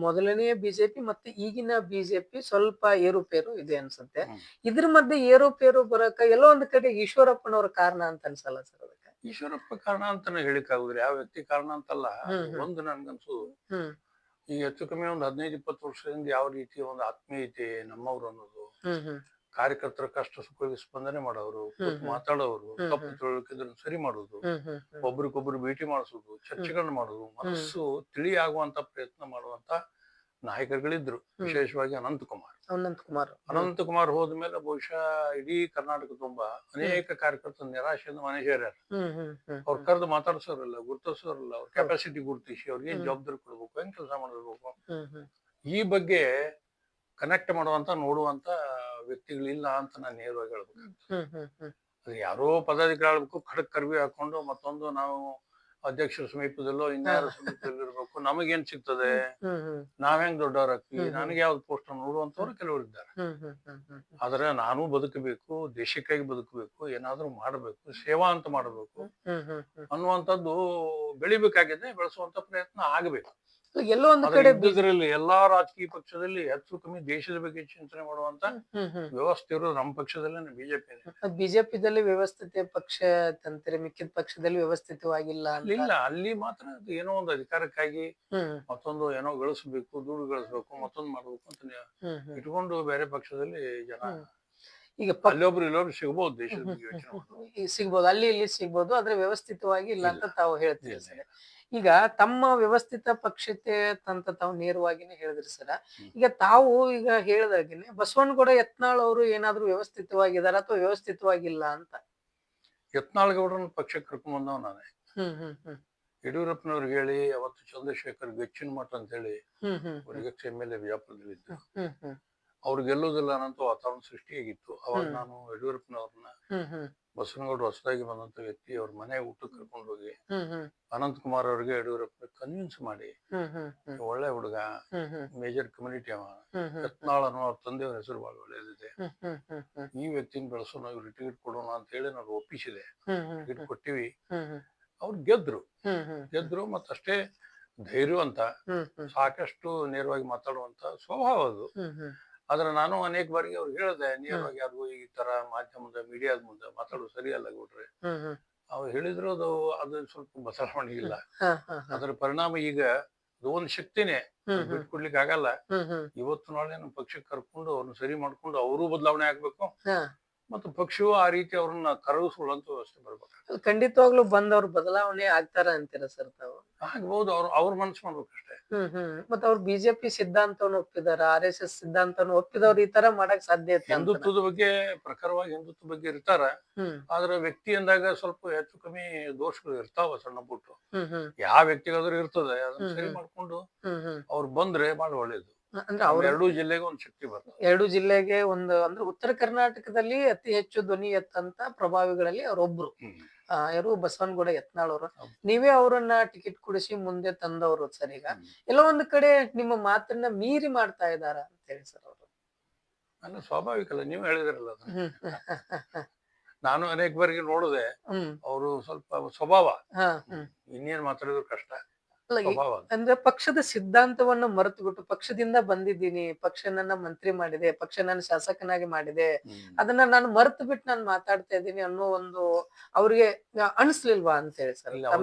ಮೊದಲನೇ ಬಿಜೆಪಿ ಮತ್ತೆ ಈಗಿನ ಬಿಜೆಪಿ ಸ್ವಲ್ಪ ಏರುಪೇರು ಇದೆ ಅನ್ಸುತ್ತೆ. ಇದ್ರ ಮಧ್ಯೆ ಏರುಪೇರು ಬರಕ ಎಲ್ಲೋ ಒಂದ್ ಕಡೆ ಈಶ್ವರಪ್ಪನವ್ರ ಕಾರಣ ಅಂತ ಅನ್ಸಲ್ಲ ಸರ್? ಅದಕ್ಕೆ ಈಶ್ವರಪ್ಪ ಕಾರಣ ಅಂತಾನೆ ಹೇಳಿಕಾಗುದ್ರಿ, ಯಾವ ವ್ಯಕ್ತಿ ಕಾರಣ ಅಂತಲ್ಲ. ಒಂದು ನನ್ಗನ್ಸು ಈಗ ಹೆಚ್ಚು ಕಮ್ಮಿ ಒಂದು 15-20 ವರ್ಷದಿಂದ ಯಾವ ರೀತಿ ಒಂದು ಆತ್ಮೀಯತೆ, ನಮ್ಮವ್ರು ಅನ್ನೋದು, ಕಾರ್ಯಕರ್ತರ ಕಷ್ಟ ಸುಖಗಳಿಗೆ ಸ್ಪಂದನೆ ಮಾಡೋರು, ಮಾತಾಡೋರು, ತಪ್ಪು ತಿಳುವಳಿಕೆ ಸರಿ ಮಾಡೋದು, ಒಬ್ರಿಗೊಬ್ರು ಭೇಟಿ ಮಾಡಿಸೋದು, ಚರ್ಚೆಗಳನ್ನ ಮಾಡೋದು, ಮನಸ್ಸು ತಿಳಿ ಆಗುವಂತ ಪ್ರಯತ್ನ ಮಾಡುವಂತ ನಾಯಕರುಗಳಿದ್ರು. ವಿಶೇಷವಾಗಿ ಅನಂತಕುಮಾರ್ ಹೋದ್ಮೇಲೆ ಬಹುಶಃ ಇಡೀ ಕರ್ನಾಟಕ ತುಂಬಾ ಅನೇಕ ಕಾರ್ಯಕರ್ತರ ನಿರಾಶೆಯಿಂದ ಮನೆ ಸೇರ್ಯಾರ. ಅವ್ರು ಕರೆದು ಮಾತಾಡ್ಸೋರಲ್ಲ, ಗುರ್ತಿಸೋರಲ್ಲ, ಅವ್ರ ಕೆಪಾಸಿಟಿ ಗುರುತಿಸಿ ಅವ್ರಿಗೆ ಏನ್ ಜವಾಬ್ದಾರಿ ಕೊಡ್ಬೇಕು, ಹೆಂಗ್ ಕೆಲಸ ಮಾಡಬೇಕು, ಈ ಬಗ್ಗೆ ಕನೆಕ್ಟ್ ಮಾಡುವಂತ ನೋಡುವಂತ ವ್ಯಕ್ತಿಗಳಿಲ್ಲ ಅಂತ ನಾನು ನೇರವಾಗಿ ಹೇಳ್ಬೇಕಾಗ್ತದೆ. ಅದು ಯಾರೋ ಪದಾಧಿಕಾರಿ ಹೇಳ್ಬೇಕು, ಖಡಕ್ ಕರ್ವಿ ಹಾಕೊಂಡು ಮತ್ತೊಂದು ನಾವು ಅಧ್ಯಕ್ಷರ ಸಮೀಪದಲ್ಲೋ ಇನ್ಯಾರ ಸಮೀಪದಲ್ಲಿ ಇರ್ಬೇಕು, ನಮಗೇನ್ ಸಿಗ್ತದೆ, ನಾವ್ ಹೆಂಗ್ ದೊಡ್ಡವರಾಗ್ತೀವಿ, ನನಗೆ ಯಾವ್ದು ಪೋಸ್ಟ್ ನೋಡುವಂತವ್ರು ಕೆಲವರು ಇದ್ದಾರೆ. ಆದ್ರೆ ನಾನು ಬದುಕಬೇಕು, ದೇಶಕ್ಕಾಗಿ ಬದುಕಬೇಕು, ಏನಾದ್ರೂ ಮಾಡ್ಬೇಕು, ಸೇವಾ ಅಂತ ಮಾಡಬೇಕು ಅನ್ನುವಂಥದ್ದು ಬೆಳಿಬೇಕಾಗಿದೆ, ಬೆಳೆಸುವಂತ ಪ್ರಯತ್ನ ಆಗಬೇಕು. ಎಲ್ಲೋ ಒಂದು ಕಡೆ ಇದ್ರಲ್ಲಿ ಎಲ್ಲಾ ರಾಜಕೀಯ ಪಕ್ಷದಲ್ಲಿ ಹೆಚ್ಚು ಕಮ್ಮಿ ದೇಶದ ಬಗ್ಗೆ ಚಿಂತನೆ ಮಾಡುವಂತ ವ್ಯವಸ್ಥೆ ಇರೋದು ನಮ್ಮ ಪಕ್ಷದಲ್ಲೇ, ಬಿಜೆಪಿದಲ್ಲಿ ವ್ಯವಸ್ಥಿತ ಪಕ್ಷ ತಂತ್ರೆ, ಮಿಕ್ಕಿದ ಪಕ್ಷದಲ್ಲಿ ವ್ಯವಸ್ಥಿತವಾಗಿಲ್ಲ. ಇಲ್ಲ, ಅಲ್ಲಿ ಮಾತ್ರ ಏನೋ ಒಂದು ಅಧಿಕಾರಕ್ಕಾಗಿ ಮತ್ತೊಂದು ಏನೋ ಗಳಿಸ್ಬೇಕು, ದುಡ್ಡು ಗಳಿಸ್ಬೇಕು, ಮತ್ತೊಂದು ಮಾಡ್ಬೇಕು ಅಂತ ಇಟ್ಕೊಂಡು ಬೇರೆ ಪಕ್ಷದಲ್ಲಿ ಜನ ಈಗ ಅಲ್ಲೊಬ್ರು ಇಲ್ಲೊಬ್ರು ಸಿಗ್ಬೋದು, ದೇಶದ ಬಗ್ಗೆ ಯೋಚನೆ ಸಿಗ್ಬೋದು, ಅಲ್ಲಿ ಇಲ್ಲಿ ಸಿಗ್ಬೋದು, ಆದ್ರೆ ವ್ಯವಸ್ಥಿತವಾಗಿ ಇಲ್ಲ ಅಂತ ತಾವು ಹೇಳ್ತೀರಿ ಸರ್. ಈಗ ತಮ್ಮ ವ್ಯವಸ್ಥಿತ ಪಕ್ಷತೆ ಅಂತ ತಾವು ನೇರವಾಗಿನೇ ಹೇಳಿದ್ರಿ ಸರ. ಈಗ ತಾವು ಈಗ ಹೇಳಿದಾಗೇನೆ ಬಸವನಗೌಡ ಯತ್ನಾಳ್ ಅವರು ಏನಾದ್ರು ವ್ಯವಸ್ಥಿತವಾಗಿದಾರ ಅಥವಾ ವ್ಯವಸ್ಥಿತವಾಗಿಲ್ಲ ಅಂತ? ಯತ್ನಾಳ್ ಗೌಡ್ರನ್ನ ಪಕ್ಷಕ್ಕೆ ಕರ್ಕೊಂಡ್ ಬಂದವ್ ನಾನೇ. ಯಡಿಯೂರಪ್ಪನವ್ರಿಗೆ ಹೇಳಿ ಅವತ್ತು ಚಂದ್ರಶೇಖರ್ ಬೆಚ್ಚಿನ ಮಠ ಅಂತ ಹೇಳಿ ಅವ್ರಿಗೆ MLA ಬಿಜಾಪುರದಲ್ಲಿದ್ದು, ಅವ್ರು ಗೆಲ್ಲುವುದಿಲ್ಲ ಅನ್ನೋ ವಾತಾವರಣ ಸೃಷ್ಟಿಯಾಗಿತ್ತು. ಅವಾಗ ನಾನು ಯಡಿಯೂರಪ್ಪನವ್ರನ್ನ, ಬಸವನಗೌಡರು ಹೊಸದಾಗಿ ಬಂದಂತ ವ್ಯಕ್ತಿ, ಅವ್ರ ಮನೆ ಊಟಕ್ಕೆ ಕರ್ಕೊಂಡು ಹೋಗಿ ಅನಂತಕುಮಾರ್ ಅವ್ರಿಗೆ ಯಡಿಯೂರಪ್ಪ ಕನ್ವಿನ್ಸ್ ಮಾಡಿ, ಒಳ್ಳೆ ಹುಡುಗ, ಮೇಜರ್ ಕಮ್ಯುನಿಟಿ ಅವ, ಯತ್ನಾಳ್ ಅನ್ನೋ ಅವ್ರ ತಂದೆಯವ್ರ ಹೆಸರು ಬಹಳ ಒಳ್ಳೇದಿದೆ, ಈ ವ್ಯಕ್ತಿನ ಬೆಳೆಸೋಣ, ಇವ್ರಿಗೆ ಟಿಕೆಟ್ ಕೊಡೋಣ ಅಂತ ಹೇಳಿ ನಾವು ಒಪ್ಪಿಸಿದೆ. ಟಿಕೆಟ್ ಕೊಟ್ಟಿವಿ, ಅವ್ರು ಗೆದ್ರು ಮತ್ತಷ್ಟೇ ಧೈರ್ಯವಂತ, ಸಾಕಷ್ಟು ನೇರವಾಗಿ ಮಾತಾಡುವಂತ ಸ್ವಭಾವ ಅದು. ಆದ್ರೆ ನಾನು ಅನೇಕ ಬಾರಿಗೆ ಅವ್ರಿಗೆ ಹೇಳಿದೆ, ನೇರವಾಗಿ ಯಾರಿಗೂ ಈ ತರ ಮಾಧ್ಯಮದ ಮೀಡಿಯಾದ ಮುಂದೆ ಮಾತಾಡೋದು ಸರಿಯಲ್ಲ ಗೌಡ್ರೆ. ಅವ್ರು ಹೇಳಿದ್ರು ಅದು ಸ್ವಲ್ಪ ಬದಲಾವಣೆ ಇಲ್ಲ. ಅದರ ಪರಿಣಾಮ ಈಗ ಅದು ಒಂದು ಶಕ್ತಿನೇ, ಬಿಟ್ಕೊಡ್ಲಿಕ್ಕೆ ಆಗಲ್ಲ. ಇವತ್ತು ನಾಳೆ ನಮ್ಮ ಪಕ್ಷಕ್ಕೆ ಕರ್ಕೊಂಡು ಅವ್ರನ್ನ ಸರಿ ಮಾಡ್ಕೊಂಡು ಅವರು ಬದಲಾವಣೆ ಆಗ್ಬೇಕು, ಮತ್ತು ಪಕ್ಷವು ಆ ರೀತಿ ಅವ್ರನ್ನ ಕರಗಿಸುವಂತ ವ್ಯವಸ್ಥೆ ಬರ್ಬೇಕು. ಖಂಡಿತವಾಗ್ಲೂ ಬಂದವ್ರು ಬದಲಾವಣೆ ಆಗ್ತಾರ ಅಂತೀರ ಸರ್ ತಾವು? ಆಗ್ಬಹುದು, ಅವ್ರ ಮನಸ್ಸು ಮಾಡ್ಬೇಕಷ್ಟೇ. ಮತ್ತ ಅವ್ರು ಬಿಜೆಪಿ ಸಿದ್ಧಾಂತವನ್ನು ಒಪ್ಪಿದಾರ, RSS ಸಿದ್ಧಾಂತವನ್ನು ಒಪ್ಪಿದವ್ರು ಈ ತರ ಮಾಡಕ್ ಸಾಧ್ಯ ಇತ್ತು? ಹಿಂದುತ್ವದ ಬಗ್ಗೆ ಪ್ರಖರವಾಗಿ ಹಿಂದುತ್ವ ಬಗ್ಗೆ ಇರ್ತಾರ, ಆದ್ರೆ ವ್ಯಕ್ತಿ ಅಂದಾಗ ಸ್ವಲ್ಪ ಹೆಚ್ಚು ಕಮ್ಮಿ ದೋಷಗಳು ಇರ್ತಾವ, ಸಣ್ಣ ಪುಟ್ಟು. ಯಾವ ವ್ಯಕ್ತಿಗಾದ್ರೂ ಇರ್ತದೆ, ಅದನ್ನ ಸರಿ ಮಾಡ್ಕೊಂಡು ಅವ್ರು ಬಂದ್ರೆ ಬಹಳ ಒಳ್ಳೇದು. ಅಂದ್ರೆ ಎರಡೂ ಜಿಲ್ಲೆಗೆ ಒಂದು ಶಕ್ತಿ ಬರ್ತದೆ. ಎರಡೂ ಜಿಲ್ಲೆಗೆ ಒಂದು, ಅಂದ್ರೆ ಉತ್ತರ ಕರ್ನಾಟಕದಲ್ಲಿ ಅತಿ ಹೆಚ್ಚು ಧ್ವನಿ ಎತ್ತಂತ ಪ್ರಭಾವಿಗಳಲ್ಲಿ ಅವ್ರೊಬ್ರು ಯಾರು ಬಸವನಗೌಡ ಯತ್ನಾಳ್ ಅವರು. ನೀವೇ ಅವರನ್ನ ಟಿಕೆಟ್ ಕೊಡಿಸಿ ಮುಂದೆ ತಂದವರು ಸರ್. ಈಗ ಎಲ್ಲೋ ಒಂದು ಕಡೆ ನಿಮ್ಮ ಮಾತನ್ನ ಮೀರಿ ಮಾಡ್ತಾ ಇದಾರ ಅಂತ ಹೇಳಿ ಸರ್ ಅವರು? ಅಲ್ಲ, ಸ್ವಾಭಾವಿಕ ಅಲ್ಲ, ನೀವು ಹೇಳಿದ್ರಲ್ಲ ನಾನು ಅನೇಕ ಬಾರಿಗೆ ನೋಡಿದೆ, ಅವರು ಸ್ವಲ್ಪ ಸ್ವಭಾವ, ಇನ್ನೇನ್ ಮಾತಾಡಿದ್ರು ಕಷ್ಟ. ಅಂದ್ರೆ ಪಕ್ಷದ ಸಿದ್ಧಾಂತವನ್ನು ಮರೆತು ಬಿಟ್ಟು, ಪಕ್ಷದಿಂದ ಬಂದಿದ್ದೀನಿ, ಪಕ್ಷ ನನ್ನ ಮಂತ್ರಿ ಮಾಡಿದೆ, ಪಕ್ಷ ನನ್ನ ಶಾಸಕನಾಗಿ ಮಾಡಿದೆ, ಅದನ್ನ ನಾನು ಮರೆತು ಬಿಟ್ಟು ನಾನು ಮಾತಾಡ್ತಾ ಇದ್ದೀನಿ ಅನ್ನೋ ಒಂದು ಅವ್ರಿಗೆ ಅನಿಸ್ಲಿಲ್ವಾ ಅಂತ ಹೇಳಿ ಸರ್?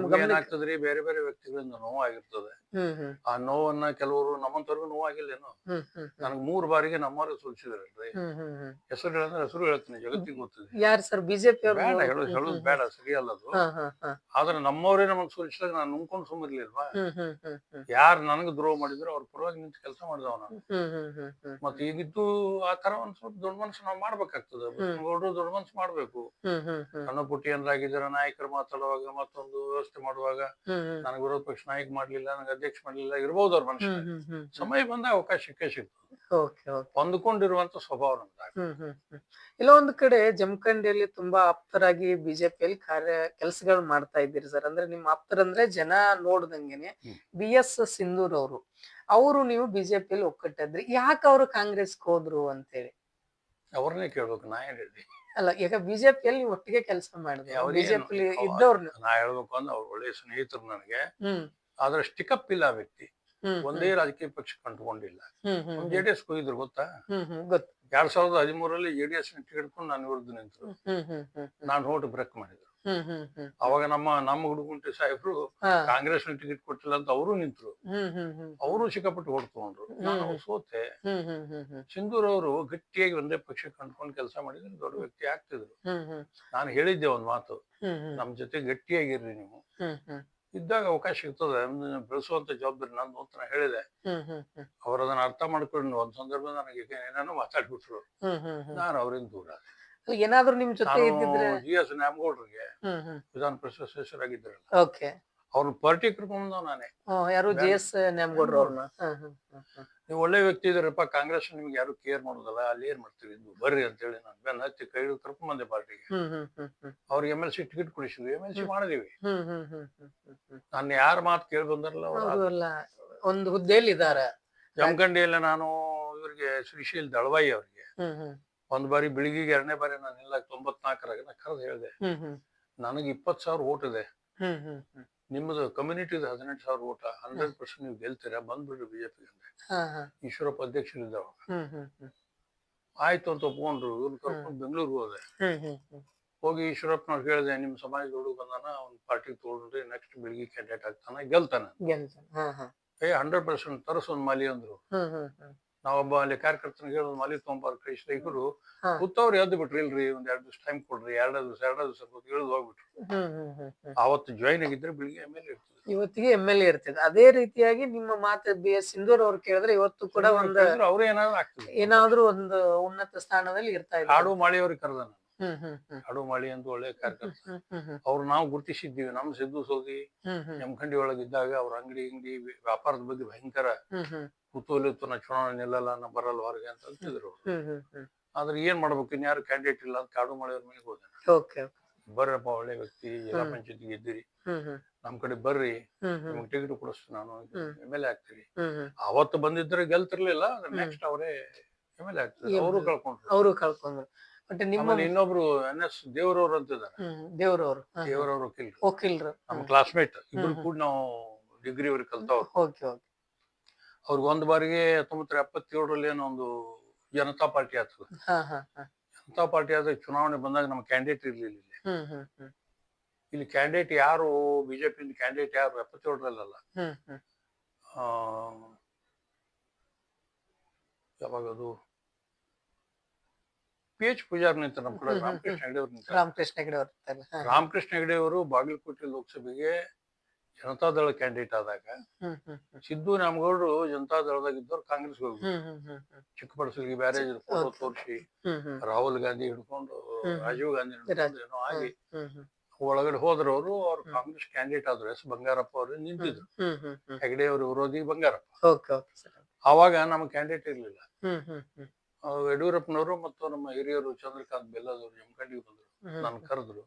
ಏನಾಗ್ತದ್ರಿ, ಬೇರೆ ಬೇರೆ ವ್ಯಕ್ತಿಗಳಿಂದ ನೋವಾಗಿರ್ತದೆ. ಹ್ಮ್ ಹ್ಮ್ ಆ ನೋವನ್ನ ಕೆಲವರು ನಮ್ಮಂತವ್ರಿಗೂ ನೋವಾಗಿಲ್ಲೇನೋ. ಹ್ಮ್ ಹ್ಮ್ ನನಗೆ 3 ಬಾರಿಗೆ ನಮ್ಮವ್ರಿಗೆ ಸೋಲಿಸಿದ್ರಲ್ರಿ. ಹ್ಮ್ ಹ್ಮ್ ಹ್ಮ್ ಹೆಸರು ಹೇಳಿದ್ರೆ ಹೆಸರು ಹೇಳ್ತೀನಿ, ಜಗತ್ತಿಗೆ ಗೊತ್ತಿದೆ. ಯಾರು ಸರ್ ಬಿಜೆಪಿ ಅವ್ರು? ಬೇಡ ಹೇಳೋದು ಬೇಡ, ಸರಿಯಲ್ಲ ಅದು. ಹಾ ಹಾ ಹಾ ಆದ್ರೆ ನಮ್ಮವರೇ ನಮಗ್ ಸೋಲಿಸಿದಾಗ ನಾನು ನುಂಗ್ಕೊಂಡು ಸುಮ್ಮನಿರ್ಲಿಲ್ವಾ? ಹ್ಮ್ ಹ್ಮ್ ಹ್ಮ್ ಹ್ಮ್ ಯಾರು ನನಗೆ ದ್ರೋಹ ಮಾಡಿದ್ರು ಅವ್ರ ಪರವಾಗಿ ನಿಂತು ಕೆಲಸ ಮಾಡಿದವ ನಾನು. ಹ್ಮ್ ಹ್ಮ್ ಹ್ಮ್ ಹ್ಮ್ ಮತ್ತೆ ಈಗಿದ್ದು ಆ ತರ ಒಂದ್ ಸ್ವಲ್ಪ ದೊಡ್ಡ ಮನಸ್ಸು ನಾವು ಮಾಡ್ಬೇಕಾಗ್ತದೆ. ಬಸವನಗೌಡರು ದೊಡ್ಡ ಮನಸ್ಸು ಮಾಡ್ಬೇಕು. ಹ್ಮ್ ಹ್ಮ್ ಹ್ಮ್ ಸಣ್ಣ ಪುಟ್ಟಿಯನ್ರಾಗಿದ್ದಾರೆ ನಾಯಕರು ಮಾತಾಡುವಾಗ ಮತ್ತೊಂದು ವ್ಯವಸ್ಥೆ ಮಾಡುವಾಗ ಹ್ಮ್ ಹ್ಮ್ ನನಗೆ ವಿರೋಧ ಪಕ್ಷ ನಾಯಕ ಮಾಡ್ಲಿಲ್ಲ, ನನಗೆ ಅಧ್ಯಕ್ಷ ಮಾಡ್ಲಿಲ್ಲ, ಇರ್ಬೋದು ಅವ್ರ ಮನುಷ್ಯ. ಹ್ಮ್ ಹ್ಮ್ ಹ್ಮ್ ಸಮಯ ಬಂದಾಗ ಅವಕಾಶ ಸಿಕ್ಕೇ ಸಿಗ್ತದೆ. ಓಕೆ ಓಕೆ ಹೊಂದ್ಕೊಂಡಿರುವಂತ ಸ್ವಭಾವ ನಮ್ದಾಗ. ಹ್ಮ್ ಹ್ಮ್ ಹ್ಮ್ ಇಲ್ಲ ಒಂದ್ ಕಡೆ ಜಮಖಂಡಿಯಲ್ಲಿ ತುಂಬಾ ಆಪ್ತರಾಗಿ ಬಿಜೆಪಿಯಲ್ಲಿ ಕೆಲಸಗಳು ಮಾಡ್ತಾ ಇದ್ದೀರಿ ಸರ್. ಅಂದ್ರೆ ನಿಮ್ಮ ಆಪ್ತರಂದ್ರೆ ಜನ ನೋಡ್ದಂಗೆನೆ BS ಸಿಂಧೂರ್ ಅವರು ನೀವು ಬಿಜೆಪಿಯಲ್ಲಿ ಒಕ್ಕಟ್ಟಿದ್ರಿ. ಯಾಕೆ ಅವರು ಕಾಂಗ್ರೆಸ್ಗೆ ಹೋದ್ರು ಅಂತೇಳಿ? ಅವ್ರನ್ನೇ ಕೇಳ್ಬೇಕು, ನಾ ಏನ್ ಹೇಳಿ. ಅಲ್ಲ, ಈಗ ಬಿಜೆಪಿಯಲ್ಲಿ ನೀವು ಒಟ್ಟಿಗೆ ಕೆಲಸ ಮಾಡಿದ್ರು, ಅವ್ರೇನು ಬಿಜೆಪಿಲಿ ಇದ್ದವ್ರು. ನಾ ಹೇಳ್ಬೇಕು ಅಂದ್ರೆ ಅವ್ರು ಒಳ್ಳೆಯ ಸ್ನೇಹಿತರು ನನಗೆ. ಹ್ಮ್ ಆದ್ರೆ ಸ್ಟಿಕಪ್ ಇಲ್ಲ ಆ ವ್ಯಕ್ತಿ. ಹ್ಮ್ ಒಂದೇ ರಾಜಕೀಯ ಪಕ್ಷಕ್ಕೆ ಅಂಟ್ಕೊಂಡಿಲ್ಲ. ಹ್ಮ್ ಹ್ಮ್ JDS ಹೋಗಿದ್ರು ಗೊತ್ತಾ? ಗೊತ್ತು. 2013 JDS ಟಿಕೆಟ್ ಹಿಡ್ಕೊಂಡು ನಾನು ವಿರುದ್ಧ ನಿಂತರು. ಹ್ಮ್ ಹ್ಮ್ ಹ್ಮ್ ನಾನು ಹೋಟ್ ಬ್ರೇಕ್ ಮಾಡಿದ್ರು. ಹ್ಮ್ ಹ್ಮ್ ಹ್ಮ್ ಅವಾಗ ನಮ್ಮ ಹುಡುಗುಂಟಿ ಸಾಹೇಬ್ರು ಹಾ ಕಾಂಗ್ರೆಸ್ ಟಿಕೆಟ್ ಕೊಟ್ಟಿಲ್ಲ ಅಂತ ಅವರು ನಿಂತರು. ಹ್ಮ್ ಹ್ಮ್ ಹ್ಮ್ ಅವರು ಸಿಕ್ಕಾಪಟ್ಟು ಓಟ್ ತಗೊಂಡ್ರು. ನಾನು ಸೋತೆ. ಹ್ಮ್ ಹ್ಮ್ ಹ್ಮ್ ಹ್ಮ್ ಸಿಂಧೂರ್ ಅವರು ಗಟ್ಟಿಯಾಗಿ ಒಂದೇ ಪಕ್ಷಕ್ಕೆ ಅಂಟ್ಕೊಂಡು ಕೆಲಸ ಮಾಡಿದ್ರೆ ದೊಡ್ಡ ವ್ಯಕ್ತಿ ಆಗ್ತಿದ್ರು. ಹ್ಮ್ ಹ್ಮ್ ನಾನು ಹೇಳಿದ್ದೆ ಒಂದ್ ಮಾತು, ಹ್ಮ್ ಹ್ಮ್ ನಮ್ ಜೊತೆ ಗಟ್ಟಿಯಾಗಿರ್ರಿ ನೀವು, ಹ್ಮ್ ಹ್ಮ್ ಇದ್ದಾಗ ಅವಕಾಶ ಇರ್ತದೆ, ಬೆಳೆಸುವಂತ ಜವಾಬ್ದಾರಿ ನಂದು ಅಂತ ನಾನು ಹೇಳಿದೆ. ಹ್ಮ್ ಹ್ಮ್ ಹ್ಮ್ ಅವ್ರು ಅದನ್ನ ಅರ್ಥ ಮಾಡ್ಕೊಂಡು ಒಂದ್ ಸಂದರ್ಭ ನನಗೆ ಏನೇನೋ ಮಾತಾಡ್ಬಿಟ್ರು. ಹ್ಮ್ ಹ್ಮ್ ಹ್ಮ್ ನಾನು ಅವ್ರಿಂದ ದೂರ ಆದೆ. ಅಲ್ಲ, ಏನಾದ್ರು ನಿಮ್ ಜೊತೆ ನಾನು ಇದ್ದಿದ್ರೆ. GS ನ್ಯಾಮಗೌಡ್ರಿಗೆ ಹ್ಮ್ ಹ್ಮ್ ವಿಧಾನ ಪರಿಷತ್ ಸದಸ್ಯರಾಗಿದ್ದಾರಲ್ಲ, ಓಕೆ. ಅವ್ರ ಪಾರ್ಟಿ ಕರ್ಕೊಂಡ್ ನಾನೇ. ಯಾರು JS ನ್ಯಾಮಗೌಡ್ರು ಅವ್ರನ್ನ? ನೀವು ಒಳ್ಳೆ ವ್ಯಕ್ತಿ ಇದ್ರಪ್ಪ, ಕಾಂಗ್ರೆಸ್ ನಿಮ್ಗೆ ಯಾರು ಕೇರ್ ಮಾಡೋದಲ್ಲ, ಅಲ್ಲಿ ಏನ್ ಮಾಡ್ತೀರಿ ಬರ್ರಿ ಅಂತ ಹೇಳಿ ನಾನು ಬೆನ್ನ ಹತ್ತಿ ಕೈ ಹಿಡಿದು ಕರ್ಕೊಂಡ್ ಬಂದೆ ಪಾರ್ಟಿಗೆ. ಅವ್ರಿಗೆ MLC ಟಿಕೆಟ್ ಕೊಡಿಸಿದ್ವಿ, MLC ಮಾಡಿದೀವಿ. ನಾನು ಯಾರ ಮಾತು ಕೇಳಿ ಬಂದಾರಲ್ಲ ಅವ್ರು ಒಂದು ಹುದ್ದೆಯಲ್ಲಿ ಇದಾರೆ. ಜಮಖಂಡಿಯಲ್ಲಿ ನಾನು ಇವ್ರಿಗೆ ಶ್ರೀಶೈಲ್ ದಳವಾಯಿ ಅವ್ರಿಗೆ ಒಂದ್ ಬಾರಿ ಬೆಳಿಗ್ಗೆ 2ನೇ ಬಾರಿ ನಾನು ಇಲ್ಲ 94ರಾಗ ನಾ ಕರೆದು ಹೇಳಿದೆ, ನನಗೆ 20,000 ಓಟ್ ಇದೆ, ನಿಮ್ಮದು ಕಮ್ಯುನಿಟಿ 18,000 ಓಟ, 100% ನೀವು ಗೆಲ್ತೀರಾ, ಬಂದ್ಬಿಡ್ರಿ ಬಿಜೆಪಿ ಅಂದ್ರೆ. ಈಶ್ವರಪ್ಪ ಅಧ್ಯಕ್ಷರಿದ್ದ ಆಯ್ತು ಅಂತ ಒಪ್ಕೊಂಡ್ರು. ಇವ್ರು ಕರ್ಕೊಂಡು ಬೆಂಗಳೂರಿಗೆ ಹೋದೆ. ಹೋಗಿ ಈಶ್ವರಪ್ಪನವ್ರು ಹೇಳಿದೆ, ನಿಮ್ ಸಮಾಜದೊಳಗೆ ಬಂದಾನ, ಅವ್ನ ಪಾರ್ಟಿ ತಗೊಂಡ್ರಿ, ನೆಕ್ಸ್ಟ್ ಬೆಳಿಗ್ಗೆ ಕ್ಯಾಂಡಿಡೇಟ್ ಆಗ್ತಾನ, ಗೆಲ್ತಾನ. 100% ತರಸ್ ಒಂದ್ ಮಾಲಿ ಅಂದ್ರು. ನಾವೊಬ್ಬ ಅಲ್ಲಿ ಕಾರ್ಯಕರ್ತನಿಗೆ ಒಂದ್ ಮಾಲಿ ತಗೊಂಬಾರ ಕಳಿಸಿದ. ಇವರು ಕೂತವ್ರು ಎದ್ದು ಬಿಟ್ರಿ, ಇಲ್ರಿ ಒಂದ್ 2 ದಿವಸ ಟೈಮ್ ಕೊಡ್ರಿ, 2 ದಿವಸ ಇಳಿದು ಹೋಗ್ಬಿಟ್ರು. ಅವತ್ತು ಜಾಯಿನ್ ಆಗಿದ್ರೆ ಬೆಳಿಗ್ಗೆ MLA ಇರ್ತದೆ, ಇವತ್ತಿಗೆ MLA ಇರ್ತದೆ. ಅದೇ ರೀತಿಯಾಗಿ ನಿಮ್ಮ ಮಾತು BS ಸಿಂಧೂರ್ ಅವ್ರು ಕೇಳಿದ್ರೆ ಇವತ್ತು ಕೂಡ ಅವ್ರು ಏನಾದ್ರು ಆಗ್ತದೆ, ಏನಾದ್ರು ಒಂದು ಉನ್ನತ ಸ್ಥಾನದಲ್ಲಿ ಇರ್ತಾ ಇದ್ದಾರೆ. ಕಾಡು ಮಾಳಿಯವ್ರಿಗೆ ಕರೆದ ನಾನು. ಕಾಡು ಮಾಳಿ ಅಂತ ಒಳ್ಳೆ ಕಾರ್ಯಕರ್ತ. ಅವ್ರು ನಾವು ಗುರುತಿಸಿದ್ದೀವಿ. ನಮ್ಮ ಸಿದ್ದು ಸೌದಿ ಜಮಖಂಡಿ ಒಳಗಿದ್ದಾಗ ಅವ್ರ ಅಂಗಡಿ ವ್ಯಾಪಾರದ ಬಗ್ಗೆ ಭಯಂಕರ ಕುತೂಹಲ ಇತ್ತು. ನಾ ಚುನಾವಣೆ ನಿಲ್ಲಲ್ಲ, ನಾ ಬರಲ್ಲ ಹೊರಗೆ ಅಂತ ಅಂತಿದ್ರು ಅವ್ರು. ಆದ್ರೆ ಏನ್ ಮಾಡ್ಬೇಕು, ಇನ್ಯಾರು ಕ್ಯಾಂಡಿಡೇಟ್ ಇಲ್ಲ ಅಂತ ಕಾಡು ಮಾಳಿಯವ್ರ ಮನೆಗೆ ಹೋದೆ. ಬರ್ರಪ್ಪ, ಒಳ್ಳೆ ವ್ಯಕ್ತಿ, ಜಿಲ್ಲಾ ಪಂಚಾಯತಿಗೆ ಗೆದ್ದಿರಿ, ನಮ್ ಕಡೆ ಬರ್ರಿ, ನಿಮ್ಗೆ ಟಿಕೆಟ್ ಕೊಡಿಸ್ತೀನಿ, ನಾನು MLA ಆಗ್ತೀರಿ. ಅವತ್ತು ಬಂದಿದ್ರೆ ಗೆಲ್ತಿರ್ಲಿಲ್ಲ, ನೆಕ್ಸ್ಟ್ ಅವರೇ MLA ಆಗ್ತಾರೆ. ಅವರು ಕಳ್ಕೊಂಡ್ರು. ಇನ್ನೊಬ್ರು NS ದೇವರವ್ರು ಅಂತ ಇದಾರೆ. ದೇವರವ್ರು ವಕೀಲರು, ನಮ್ಮ ಕ್ಲಾಸ್ಮೇಟ್, ಇಬ್ರು ಕೂಡ ನಾವು ಡಿಗ್ರಿ ಅವ್ರಿಗೆ ಕಲ್ತವ್ರು. ಅವ್ರಿಗೆ ಒಂದ್ ಬಾರಿಗೆ 1977ರಲ್ಲಿ ಏನೋ ಒಂದು ಜನತಾ ಪಾರ್ಟಿ ಆಗ್ತದೆ. ಜನತಾ ಪಾರ್ಟಿ ಆದ್ರೆ ಚುನಾವಣೆ ಬಂದಾಗ ನಮ್ಮ ಕ್ಯಾಂಡಿಡೇಟ್ ಇರ್ಲಿಲ್ಲ. ಇಲ್ಲಿ ಕ್ಯಾಂಡಿಡೇಟ್ ಯಾರು, ಬಿಜೆಪಿ ಕ್ಯಾಂಡಿಡೇಟ್ ಯಾರು 77ರಲ್ಲ, ಯಾವಾಗದು PH ಪೂಜಾರ್ ನಿಂತ ನಮ್ಮ ಕಡೆ ರಾಮಕೃಷ್ಣ ಹೆಗಡೆ ಅವರು ಬಾಗಲಕೋಟೆ ಲೋಕಸಭೆಗೆ ಜನತಾದಳ ಕ್ಯಾಂಡಿಡೇಟ್ ಆದಾಗ ಸಿದ್ದು ನ್ಯಾಮಗೌಡರು ಜನತಾದಳದಾಗ ಇದ್ದವ್ರು ಕಾಂಗ್ರೆಸ್ ಹೋಗ್ಬಿಟ್ಟು ಚಿಕ್ಕಬಳ್ಳಾಪುರಕ್ಕೆ ಬ್ಯಾರೇಜ್ ಫೋಟೋ ತೋರಿಸಿ ರಾಹುಲ್ ಗಾಂಧಿ ಹಿಡ್ಕೊಂಡು ರಾಜೀವ್ ಗಾಂಧಿ ಹಿಡ್ಕೊಂಡು ಏನೋ ಆಗಿ ಒಳಗಡೆ ಹೋದ್ರವರು. ಅವ್ರು ಕಾಂಗ್ರೆಸ್ ಕ್ಯಾಂಡಿಡೇಟ್ ಆದ್ರು. ಎಸ್ ಬಂಗಾರಪ್ಪ ಅವರು ನಿಂತಿದ್ರು. ಹೆಗಡೆ ಅವ್ರ ವಿರೋಧಿ ಬಂಗಾರಪ್ಪ. ಅವಾಗ ನಮ್ಮ ಕ್ಯಾಂಡಿಡೇಟ್ ಇರ್ಲಿಲ್ಲ. ಯಡಿಯೂರಪ್ಪನವರು ಮತ್ತು ನಮ್ಮ ಹಿರಿಯರು ಚಂದ್ರಕಾಂತ್ ಬೆಲ್ಲದವರು ಜಮಖಂಡಿಗೆ ಬಂದ್ರು, ನಾನು ಕರೆದ್ರು.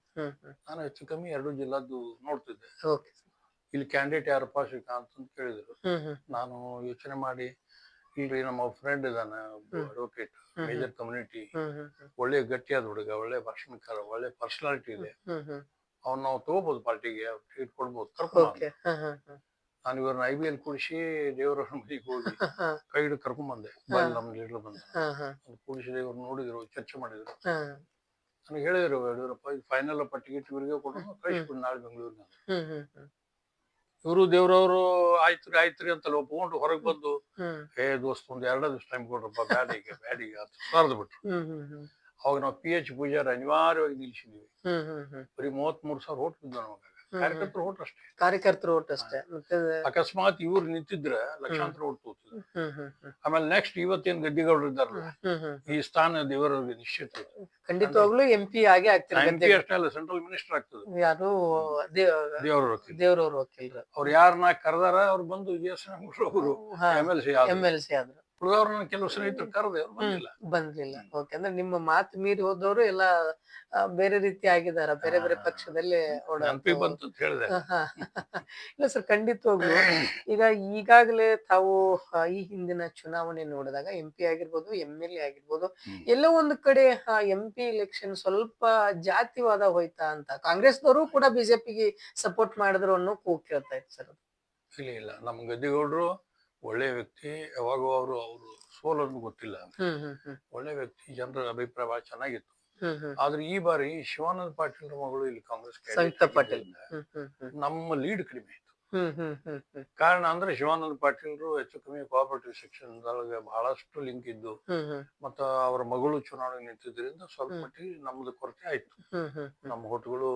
ನಾನು ಹೆಚ್ಚು ಕಮ್ಮಿ 2 ಜಿಲ್ಲಾದ್ದು ನೋಡ್ತಿದ್ದೆ. ಇಲ್ಲಿ ಕ್ಯಾಂಡಿಡೇಟ್ ಯಾರಪ್ಪ ಶ್ರೀಕಾಂತ್ ಅಂತ ಕೇಳಿದ್ರು. ನಾನು ಯೋಚನೆ ಮಾಡಿ, ಇಲ್ರಿ ನಮ್ಮ ಫ್ರೆಂಡ್ ಇದಾನ ಅಡ್ವೊಕೇಟ್, ಮೇಜರ್ ಕಮ್ಯುನಿಟಿ, ಒಳ್ಳೆ ಗಟ್ಟಿಯಾದ ಹುಡುಗ, ಒಳ್ಳೆ ಭಾಷಣಕಾರ, ಒಳ್ಳೆ ಪರ್ಸನಾಲಿಟಿ ಇದೆ, ಅವ್ನ ನಾವು ತಗೋಬಹುದು, ಪಾರ್ಟಿಗೆ ಟಿಕೆಟ್ ಕೊಡ್ಬೋದು, ಕರ್ಕೊಂಡು. ನಾನು ಇವ್ರನ್ನ IBL ಕೂಡಿಸಿ ದೇವರ ಮನೆಗೆ ಹೋಗಿ ಕೈ ಹಿಡಿದು ಕರ್ಕೊಂಡ್ ಬಂದೆ. ನಮ್ಮ ಲೀಡರ್ ಬಂದ ಕೂಡಿಸಿ ದೇವ್ರು ನೋಡಿದ್ರು, ಚರ್ಚೆ ಮಾಡಿದ್ರು. ನನಗೆ ಹೇಳಿದ್ರು, ಯಡಿಯೂರಪ್ಪ ಇದು ಫೈನಲ್ ಟಿಕೆಟ್ ಇವರಿಗೆ ಕೊಡೋದು, ಕಳಿಸ್ಬಿಟ್ಟು ನಾಳೆ ಬೆಂಗಳೂರಿಗೆ. ಇವರು ದೇವ್ರವ್ರು ಆಯ್ತ್ರಿ ಅಂತಲ್ಲಿ ಒಪ್ಕೊಂಡು ಹೊರಗೆ ಬಂದು ಏ ದೋಸ್ತ್ ಒಂದ್ 2 ದಿವಸ ಟೈಮ್ ಕೊಡ್ರಪ್ಪ ಬ್ಯಾಡಿಗೆ ಅಂತ ಸಾರ್ದು ಬಿಟ್ರು. ಅವಾಗ ನಾವು PH ಪೂಜಾರಿ ಅನಿವಾರ್ಯವಾಗಿ ನಿಲ್ಸಿದ್ವಿ. ಬರೀ 33,000 ಓಟ್ ಬಿದ್ದು ನಮಗ. ಕಾರ್ಯಕರ್ತರು ಓಟ್ ಅಷ್ಟೇ. ಕಾರ್ಯಕರ್ತರು ಓಟ್ ಅಷ್ಟೇ. ಮತ್ತೆ ಅಕಸ್ಮಾತ್ ಇವ್ರು ನಿಂತಿದ್ರ ಲಕ್ಷಾಂತರ ಓಟ್ ತೋತಿದ್ರು. ಆಮೇಲೆ ನೆಕ್ಸ್ಟ್ ಇವತ್ತೇನ್ ಗದ್ದಿಗೌಡರು ಇದ್ದಾರಲ್ಲ, ಈ ಸ್ಥಾನ ದೇವರವ್ರಿಗೆ ನಿಶ್ಚಿತ. ಖಂಡಿತವಾಗ್ಲೂ MP ಆಗೇ ಆಗ್ತಾರೆ. MP ಅಷ್ಟೇ ಅಲ್ಲ, ಸೆಂಟ್ರಲ್ ಮಿನಿಸ್ಟರ್ ಆಗ್ತದೆ. ಯಾರು ದೇವ್ರವ್ರ ವಕೀಲರು. ಅವ್ರು ಯಾರನ್ನ ಕರೆದಾರ ಅವ್ರು ಬಂದು ಅವರು MLC ಆದ್ರು. ಉಳಿದವ್ರನ್ನ ಕೆಲವು ಸ್ನೇಹಿತರು ಕರೆದೆ ಬಂದಿಲ್ಲ. ಓಕೆ, ಅಂದ್ರೆ ನಿಮ್ಮ ಮಾತು ಮೀರಿ ಹೋದವರು ಎಲ್ಲ ಬೇರೆ ರೀತಿ ಆಗಿದಾರ, ಬೇರೆ ಬೇರೆ ಪಕ್ಷದಲ್ಲಿ ಬಂತು ಅಂತ ಹೇಳಿದೆ. ಇಲ್ಲ ಸರ್, ಖಂಡಿತವಾಗ್ಲು ಈಗ ಈಗಾಗಲೇ ತಾವು ಈ ಹಿಂದಿನ ಚುನಾವಣೆ ನೋಡಿದಾಗ MP ಆಗಿರ್ಬೋದು, MLA ಆಗಿರ್ಬೋದು, ಎಲ್ಲೋ ಒಂದು ಕಡೆ MP ಎಲೆಕ್ಷನ್ ಸ್ವಲ್ಪ ಜಾತಿವಾದ ಹೋಯ್ತಾ ಅಂತ ಕಾಂಗ್ರೆಸ್ನವರು ಕೂಡ ಬಿಜೆಪಿಗೆ ಸಪೋರ್ಟ್ ಮಾಡಿದ್ರು ಅನ್ನೋ ಕೂಗ್ ಕೇಳ್ತಾ ಇತ್ತು ಸರ್. ಇಲ್ಲ, ನಮ್ ಗದ್ದಿಗೌಡರು ಒಳ್ಳೆ ವ್ಯಕ್ತಿ. ಯಾವಾಗೂ ಅವರು ಸೋಲನ್ನು ಗೊತ್ತಿಲ್ಲ. ಒಳ್ಳೆ ವ್ಯಕ್ತಿ, ಜನರ ಅಭಿಪ್ರಾಯ ಬಹಳ ಚೆನ್ನಾಗಿತ್ತು. ಆದ್ರೆ ಈ ಬಾರಿ ಶಿವಾನಂದ ಪಾಟೀಲ್ ಮಗಳು ಇಲ್ಲಿ ಕಾಂಗ್ರೆಸ್ ನಮ್ಮ ಲೀಡ್ ಕಡಿಮೆ ಆಯ್ತು. ಕಾರಣ ಅಂದ್ರೆ ಶಿವಾನಂದ ಪಾಟೀಲ್ರು ಹೆಚ್ಚು ಕಮ್ಮಿ ಕೋಆಪರೇಟಿವ್ ಸೆಕ್ಷನ್ ಬಹಳಷ್ಟು ಲಿಂಕ್ ಇದ್ದು, ಮತ್ತ ಅವರ ಮಗಳು ಚುನಾವಣೆ ನಿಂತಿದ್ರಿಂದ ಸ್ವಲ್ಪ ಮಟ್ಟಿಗೆ ನಮ್ದು ಕೊರತೆ ಆಯ್ತು. ನಮ್ಮ ಓಟ್ಗಳು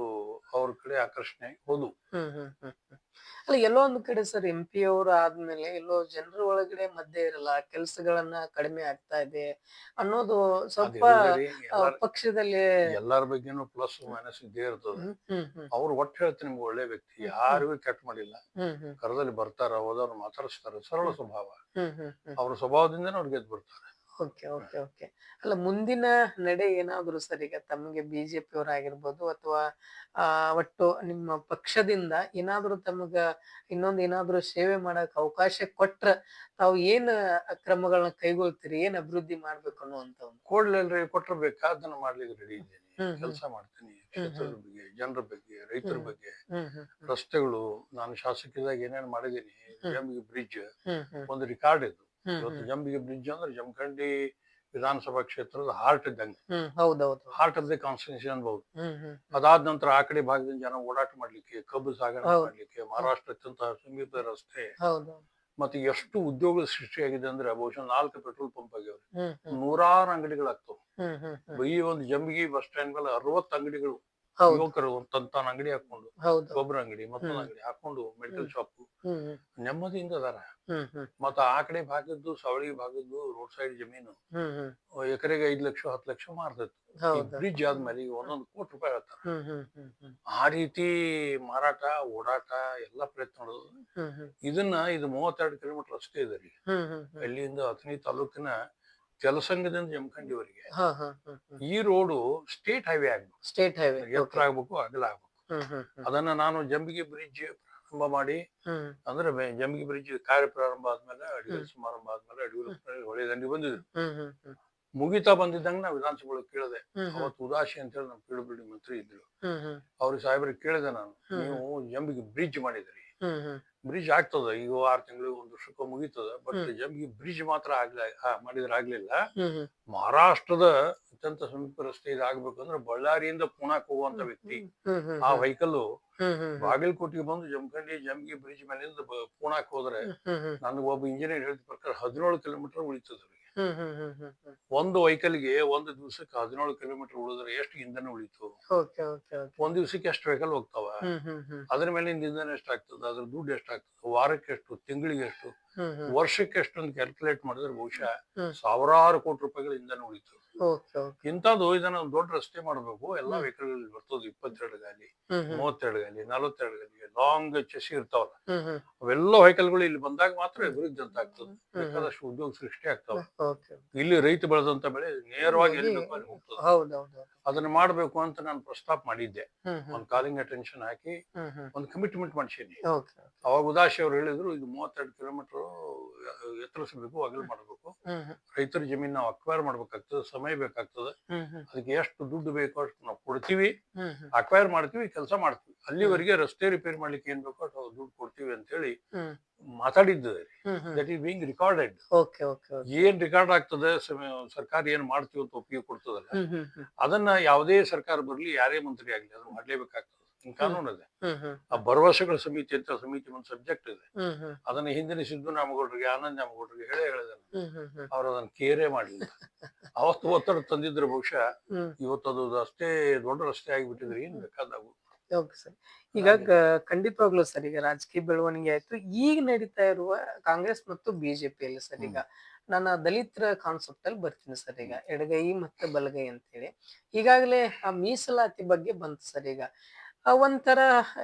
ಅವ್ರ ಕಡೆ ಆಕರ್ಷಣೆ ಹೋದು. ಅಲ್ಲ, ಎಲ್ಲೋ ಒಂದು ಕಡೆ ಸರ್ MP ಅವರು ಆದ್ಮೇಲೆ ಎಲ್ಲೋ ಜನರ ಒಳಗಡೆ ಮಧ್ಯೆ ಇರಲ್ಲ, ಕೆಲ್ಸಗಳನ್ನ ಕಡಿಮೆ ಆಗ್ತಾ ಇದೆ ಅನ್ನೋದು ಸ್ವಲ್ಪ ಪಕ್ಷದಲ್ಲಿ ಎಲ್ಲಾರ ಬಗ್ಗೆನೂ ಪ್ಲಸ್ ಮೈನಸ್ ಇದ್ದೇ ಇರ್ತದೆ. ಅವ್ರು ಒಟ್ಟು ಹೇಳ್ತೀನಿ, ನಿಮ್ಗೆ ಒಳ್ಳೆ ವ್ಯಕ್ತಿ, ಯಾರಿಗೂ ಕೆಟ್ಟ ಮಾಡಿಲ್ಲ. ಕರದಲ್ಲಿ ಬರ್ತಾರ, ಹೋದವ್ರು ಮಾತಾಡಿಸ್ತಾರ, ಸರಳ ಸ್ವಭಾವ. ಅವ್ರ ಸ್ವಭಾವದಿಂದನೇ ಅವ್ರು ಗೆದ್ದು ಬರ್ತಾರೆ. ಓಕೆ ಓಕೆ ಓಕೆ ಅಲ್ಲ, ಮುಂದಿನ ನಡೆ ಏನಾದ್ರು ಸರ್, ಈಗ ತಮಗೆ ಬಿಜೆಪಿ ಅವರಾಗಿರ್ಬೋದು ಅಥವಾ ಒಟ್ಟು ನಿಮ್ಮ ಪಕ್ಷದಿಂದ ಏನಾದ್ರು ತಮಗ ಇನ್ನೊಂದ್ ಏನಾದ್ರು ಸೇವೆ ಮಾಡಕ್ ಅವಕಾಶ ಕೊಟ್ರ ತಾವು ಏನ್ ಕ್ರಮಗಳನ್ನ ಕೈಗೊಳ್ತೀರಿ, ಏನ್ ಅಭಿವೃದ್ಧಿ ಮಾಡ್ಬೇಕು ಅನ್ನುವಂತ ಕೊಡ್ಲಿಲ್ರಿ, ಕೊಟ್ರ ಬೇಕಾದನ್ನ ಮಾಡ್ಲಿಕ್ಕೆ ರೆಡಿ ಇದ್ದೀನಿ. ಕೆಲಸ ಮಾಡ್ತೀನಿ. ಕ್ಷೇತ್ರದ ಬಗ್ಗೆ, ಜನರ ಬಗ್ಗೆ, ರೈತರ ಬಗ್ಗೆ, ರಸ್ತೆಗಳು ನಾನು ಶಾಸಕದಾಗ ಏನೇನ್ ಮಾಡಿದೀನಿ. ಜಂಬಿಗೆ ಬ್ರಿಡ್ಜ್ ಒಂದು ರಿಕಾರ್ಡ್ ಇದು. ಇವತ್ತು ಜಂಬಿಗೆ ಬ್ರಿಡ್ಜ್ ಅಂದ್ರೆ ಜಮಖಂಡಿ ವಿಧಾನಸಭಾ ಕ್ಷೇತ್ರದ ಹಾರ್ಟ್ ಇದ್ದಂಗೆ, ಹಾರ್ಟ್ ಆಫ್ ದಿ ಕಾನ್ಸ್ಟಿಟ್ಯೂನ್ಸಿ ಅನ್ಬಹುದು. ಅದಾದ ನಂತರ ಆ ಕಡೆ ಭಾಗದಿಂದ ಜನ ಓಡಾಟ ಮಾಡ್ಲಿಕ್ಕೆ, ಕಬ್ಬು ಸಾಗಣೆ ಮಾಡ್ಲಿಕ್ಕೆ ಮಹಾರಾಷ್ಟ್ರ ಅತ್ಯಂತ ಸಮೀಪ ರಸ್ತೆ, ಮತ್ತೆ ಎಷ್ಟು ಉದ್ಯೋಗ ಸೃಷ್ಟಿಯಾಗಿದೆ ಅಂದ್ರೆ ಬಹುಶಃ 4 ಪೆಟ್ರೋಲ್ ಪಂಪ್ ಆಗ್ಯಾವ್ರಿ, 100 ಅಂಗಡಿಗಳಾಗ್ತಾವ. ಈ ಒಂದು ಜಂಬಿಗಿ ಬಸ್ ಸ್ಟ್ಯಾಂಡ್ ಮೇಲೆ 60 ಅಂಗಡಿಗಳು, ಯುವಕರು ತಂತಾನ ಅಂಗಡಿ ಹಾಕೊಂಡು, ಗೊಬ್ಬರ ಅಂಗಡಿ, ಮತ್ತೊಂದು ಅಂಗಡಿ ಹಾಕೊಂಡು ಮೆಡಿಕಲ್ ಶಾಪ್ ನೆಮ್ಮದಿಯಿಂದ ಅದಾರ. ಮತ್ತ ಆ ಕಡೆ ಭಾಗದ್ದು, ಸವಳಿ ಭಾಗದ್ದು ರೋಡ್ ಸೈಡ್ ಜಮೀನು ಎಕರೆಗೆ 5 ಲಕ್ಷ 10 ಲಕ್ಷ ಮಾರ್ತೈತಿ. ಬ್ರಿಡ್ಜ್ ಆದ್ಮೇಲೆ ಈಗ 1 ಕೋಟಿ ರೂಪಾಯಿ ಹೇಳ್ತಾರ. ಆ ರೀತಿ ಮಾರಾಟ, ಓಡಾಟ ಎಲ್ಲಾ ಪ್ರಯತ್ನ ಮಾಡೋದು. ಇದು 32 ಕಿಲೋಮೀಟರ್ ರಸ್ತೆ ಇದೆ ರೀ. ಅಲ್ಲಿಂದ ಅಥಣಿ ತಾಲೂಕಿನ ಕೆಲಸಂಗದಿಂದ ಜಮಖಂಡಿವರೆಗೆ ಈ ರೋಡು ಸ್ಟೇಟ್ ಹೈವೇ ಆಗ್ಬೇಕು. ಎತ್ತರ ಆಗ್ಬೇಕು, ಅಗಲ ಆಗ್ಬೇಕು. ಅದನ್ನ ನಾನು ಜಂಬಿಗೆ ಬ್ರಿಡ್ಜ್ ಪ್ರಾರಂಭ ಮಾಡಿ, ಅಂದ್ರೆ ಜಂಬಿಗೆ ಬ್ರಿಡ್ಜ್ ಕಾರ್ಯ ಪ್ರಾರಂಭ ಆದ್ಮೇಲೆ, ಅಡಿಗಲ್ ಸಮಾರಂಭ ಆದ್ಮೇಲೆ ಅಡಿಗಲ್ ಹೊಳೆ ದಂಡಿ ಬಂದಿದ್ರು. ಮುಗಿತಾ ಬಂದಿದ್ದಂಗ ನಾ ವಿಧಾನಸಭೆ ಕೇಳಿದೆ. ಅವತ್ತು ಉದಾಸಿ ಅಂತ ಹೇಳಿ ನಮ್ಮ PWD ಮಂತ್ರಿ ಇದ್ರು. ಅವ್ರಿಗೆ ಸಾಹೇಬ್ರಿಗೆ ಕೇಳಿದೆ ನಾನು, ನೀವು ಜಂಬಿಗೆ ಬ್ರಿಡ್ಜ್ ಮಾಡಿದ್ರಿ, ಬ್ರಿಡ್ಜ್ ಆಗ್ತದ, ಈಗ 6 ತಿಂಗಳು 1 ವರ್ಷಕ್ಕೂ ಮುಗಿತದ. ಬಟ್ ಜಂಬಿಗೆ ಬ್ರಿಡ್ಜ್ ಮಾತ್ರ ಮಾಡಿದ್ರೆ ಆಗ್ಲಿಲ್ಲ. ಮಹಾರಾಷ್ಟ್ರದ ಅತ್ಯಂತ ಸಮೀಪ ರಸ್ತೆ ಇದಾಗಬೇಕಂದ್ರೆ ಬಳ್ಳಾರಿಯಿಂದ ಪೂನಾಕ್ ಹೋಗುವಂತ ವ್ಯಕ್ತಿ ಆ ವೆಹಿಕಲ್ ಬಾಗಲಕೋಟೆಗೆ ಬಂದು ಜಂಬಿಗೆ ಬ್ರಿಡ್ಜ್ ಮೇಲಿಂದ ಪೂನಾಕ್ ಹೋದ್ರೆ ನನಗೆ ಒಬ್ಬ ಇಂಜಿನಿಯರ್ ಹೇಳಿದ ಪ್ರಕಾರ 17 ಕಿಲೋಮೀಟರ್ ಉಳಿತದ. ಒಂದು ವೆಹಿಕಲ್ಗೆ ಒಂದು ದಿವಸಕ್ಕೆ 17 ಕಿಲೋಮೀಟರ್ ಉಳಿದ್ರೆ ಎಷ್ಟು ಇಂಧನ ಉಳಿತು? ಒಂದ್ ದಿವಸಕ್ಕೆ ಎಷ್ಟು ವೆಹಿಕಲ್ ಹೋಗ್ತಾವ? ಅದ್ರ ಮೇಲಿಂದ ಇಂಧನ ಎಷ್ಟಾಗ್ತದ, ಅದ್ರ ದುಡ್ಡು ಎಷ್ಟಾಗ್ತದ, ವಾರಕ್ಕೆ ಎಷ್ಟು, ತಿಂಗಳಿಗೆ ಎಷ್ಟು, ವರ್ಷಕ್ಕೆ ಎಷ್ಟು ಅಂತ ಕ್ಯಾಲ್ಕುಲೇಟ್ ಮಾಡಿದ್ರೆ ಬಹುಶಃ ಸಾವಿರಾರು ಕೋಟಿ ರೂಪಾಯಿಗಳ ಇಂಧನ ಉಳಿತು. ಇಂಥದ್ದು ಇದನ್ನ ಒಂದು ದೊಡ್ಡ ರಸ್ತೆ ಮಾಡ್ಬೇಕು. ಎಲ್ಲಾ ವೆಹಿಕಲ್ ಬರ್ತದ, 22 ಗಾಲಿ, 32 ಗಾಲಿ, 42 ಗಾಲಿ, ಲಾಂಗ್ ಚೆಸಿ ಇರ್ತಾವಲ್ಲ, ಅವೆಲ್ಲ ವೆಹಿಕಲ್ಗಳು ಇಲ್ಲಿ ಬಂದಾಗ ಮಾತ್ರ ಅಭಿವೃದ್ಧಿ ಅಂತ ಆಗ್ತದೆ. ಬೇಕಾದಷ್ಟು ಉದ್ಯೋಗ ಸೃಷ್ಟಿ ಆಗ್ತಾವ. ಇಲ್ಲಿ ರೈತ ಬೆಳೆದಂತ ಬೆಳೆ ನೇರವಾಗಿ ಎಲ್ಲಿ ಬೇಕೋ ಅಲ್ಲಿ ಹೋಗ್ತದೆ. ಅದನ್ನ ಮಾಡ್ಬೇಕು ಅಂತ ನಾನು ಪ್ರಸ್ತಾಪ ಮಾಡಿದ್ದೆ. ಒಂದ್ ಕಾಲಿಂಗ್ ಅಟೆನ್ಷನ್ ಹಾಕಿ ಒಂದು ಕಮಿಟ್ಮೆಂಟ್ ಮಾಡ್ಸೀನಿ. ಅವಾಗ ಉದಾಸಿ ಅವ್ರು ಹೇಳಿದ್ರು, ಇದು 32 ಕಿಲೋಮೀಟರ್ ಎತ್ತರಿಸಬೇಕು, ಅಗಲ ಮಾಡ್ಬೇಕು. ರೈತರ ಜಮೀನ್ ನಾವು ಅಕ್ವೈರ್ ಮಾಡ್ಬೇಕಾಗ್ತದೆ, ಸಮಯ ಬೇಕಾಗ್ತದೆ. ಅದಕ್ಕೆ ಎಷ್ಟು ದುಡ್ಡು ಬೇಕೋ ಅಷ್ಟು ನಾವು ಕೊಡ್ತೀವಿ, ಅಕ್ವೈರ್ ಮಾಡ್ತೀವಿ, ಕೆಲಸ ಮಾಡ್ತೀವಿ. ಅಲ್ಲಿವರೆಗೆ ರಸ್ತೆ ರಿಪೇರಿ ಮಾಡ್ಲಿಕ್ಕೆ ಏನ್ ಬೇಕೋ ಅಷ್ಟು ದುಡ್ಡು ಕೊಡ್ತೀವಿ ಅಂತ ಹೇಳಿ ಮಾತಾಡಿದ್ದಾರೆ. That is being recorded. ಏನ್ ರಿಕಾರ್ಡ್ ಆಗ್ತದೆ, ಸರ್ಕಾರ ಏನ್ ಮಾಡ್ತೀವಿ ಅಂತ ಒಪ್ಪಿಗೆ ಕೊಡ್ತದಲ್ಲ, ಅದನ್ನ ಯಾವುದೇ ಸರ್ಕಾರ ಬರ್ಲಿ, ಯಾರೇ ಮಂತ್ರಿ ಆಗ್ಲಿ, ಅದನ್ನ ಮಾಡ್ಲೇಬೇಕಾಗ್ತದೆ. ಕಾನೂನು ಇದೆ. ಹ್ಮ್ ಹ್ಮ್ ಆ ಭರವಸೆಗಳ ಸಮಿತಿ ಅಂತ ಸಮಿತಿ ಒಂದು ಸಬ್ಜೆಕ್ಟ್ ಇದೆ. ಹ್ಮ್ ಹ್ಮ್ ಅದನ್ನ ಹಿಂದಿನ ಸಿದ್ದು ನ್ಯಾಮಗೌಡರಿಗೆ, ಆನಂದ್ ನ್ಯಾಮಗೌಡರಿಗೆ ಹೇಳಿದೆ. ಹ್ಮ್ ಹ್ಮ್ ಹ್ಮ್ ಅವ್ರು ಅದನ್ನ ಕೇರೇ ಮಾಡಲಿಲ್ಲ. ಅವತ್ತು ಒತ್ತಡ ತಂದಿದ್ರೆ ಬಹುಶಃ ಹ್ಮ್ ಇವತ್ತು ಅದು ಅಷ್ಟೇ ದೊಡ್ಡ ರಸ್ತೆ ಆಗಿಬಿಟ್ಟಿದ್ರೆ ಏನ್ ಬೇಕಾದಾಗು. Okay sir. ಈಗ ಖಂಡಿತವಾಗ್ಲೂ ಸರ್, ಈಗ ರಾಜಕೀಯ ಬೆಳವಣಿಗೆ ಆಯ್ತು. ಈಗ ನಡೀತಾ ಇರುವ ಕಾಂಗ್ರೆಸ್ ಮತ್ತು ಬಿಜೆಪಿಯಲ್ಲಿ ಸರ್, ಈಗ ನಾನು ದಲಿತರ ಕಾನ್ಸೆಪ್ಟ್ ಅಲ್ಲಿ ಬರ್ತೀನಿ ಸರ್. ಈಗ ಎಡಗೈ ಮತ್ತೆ ಬಲಗೈ ಅಂತೇಳಿ ಈಗಾಗಲೇ ಆ ಮೀಸಲಾತಿ ಬಗ್ಗೆ ಬಂತು ಸರ್. ಈಗ ಒಂಥರ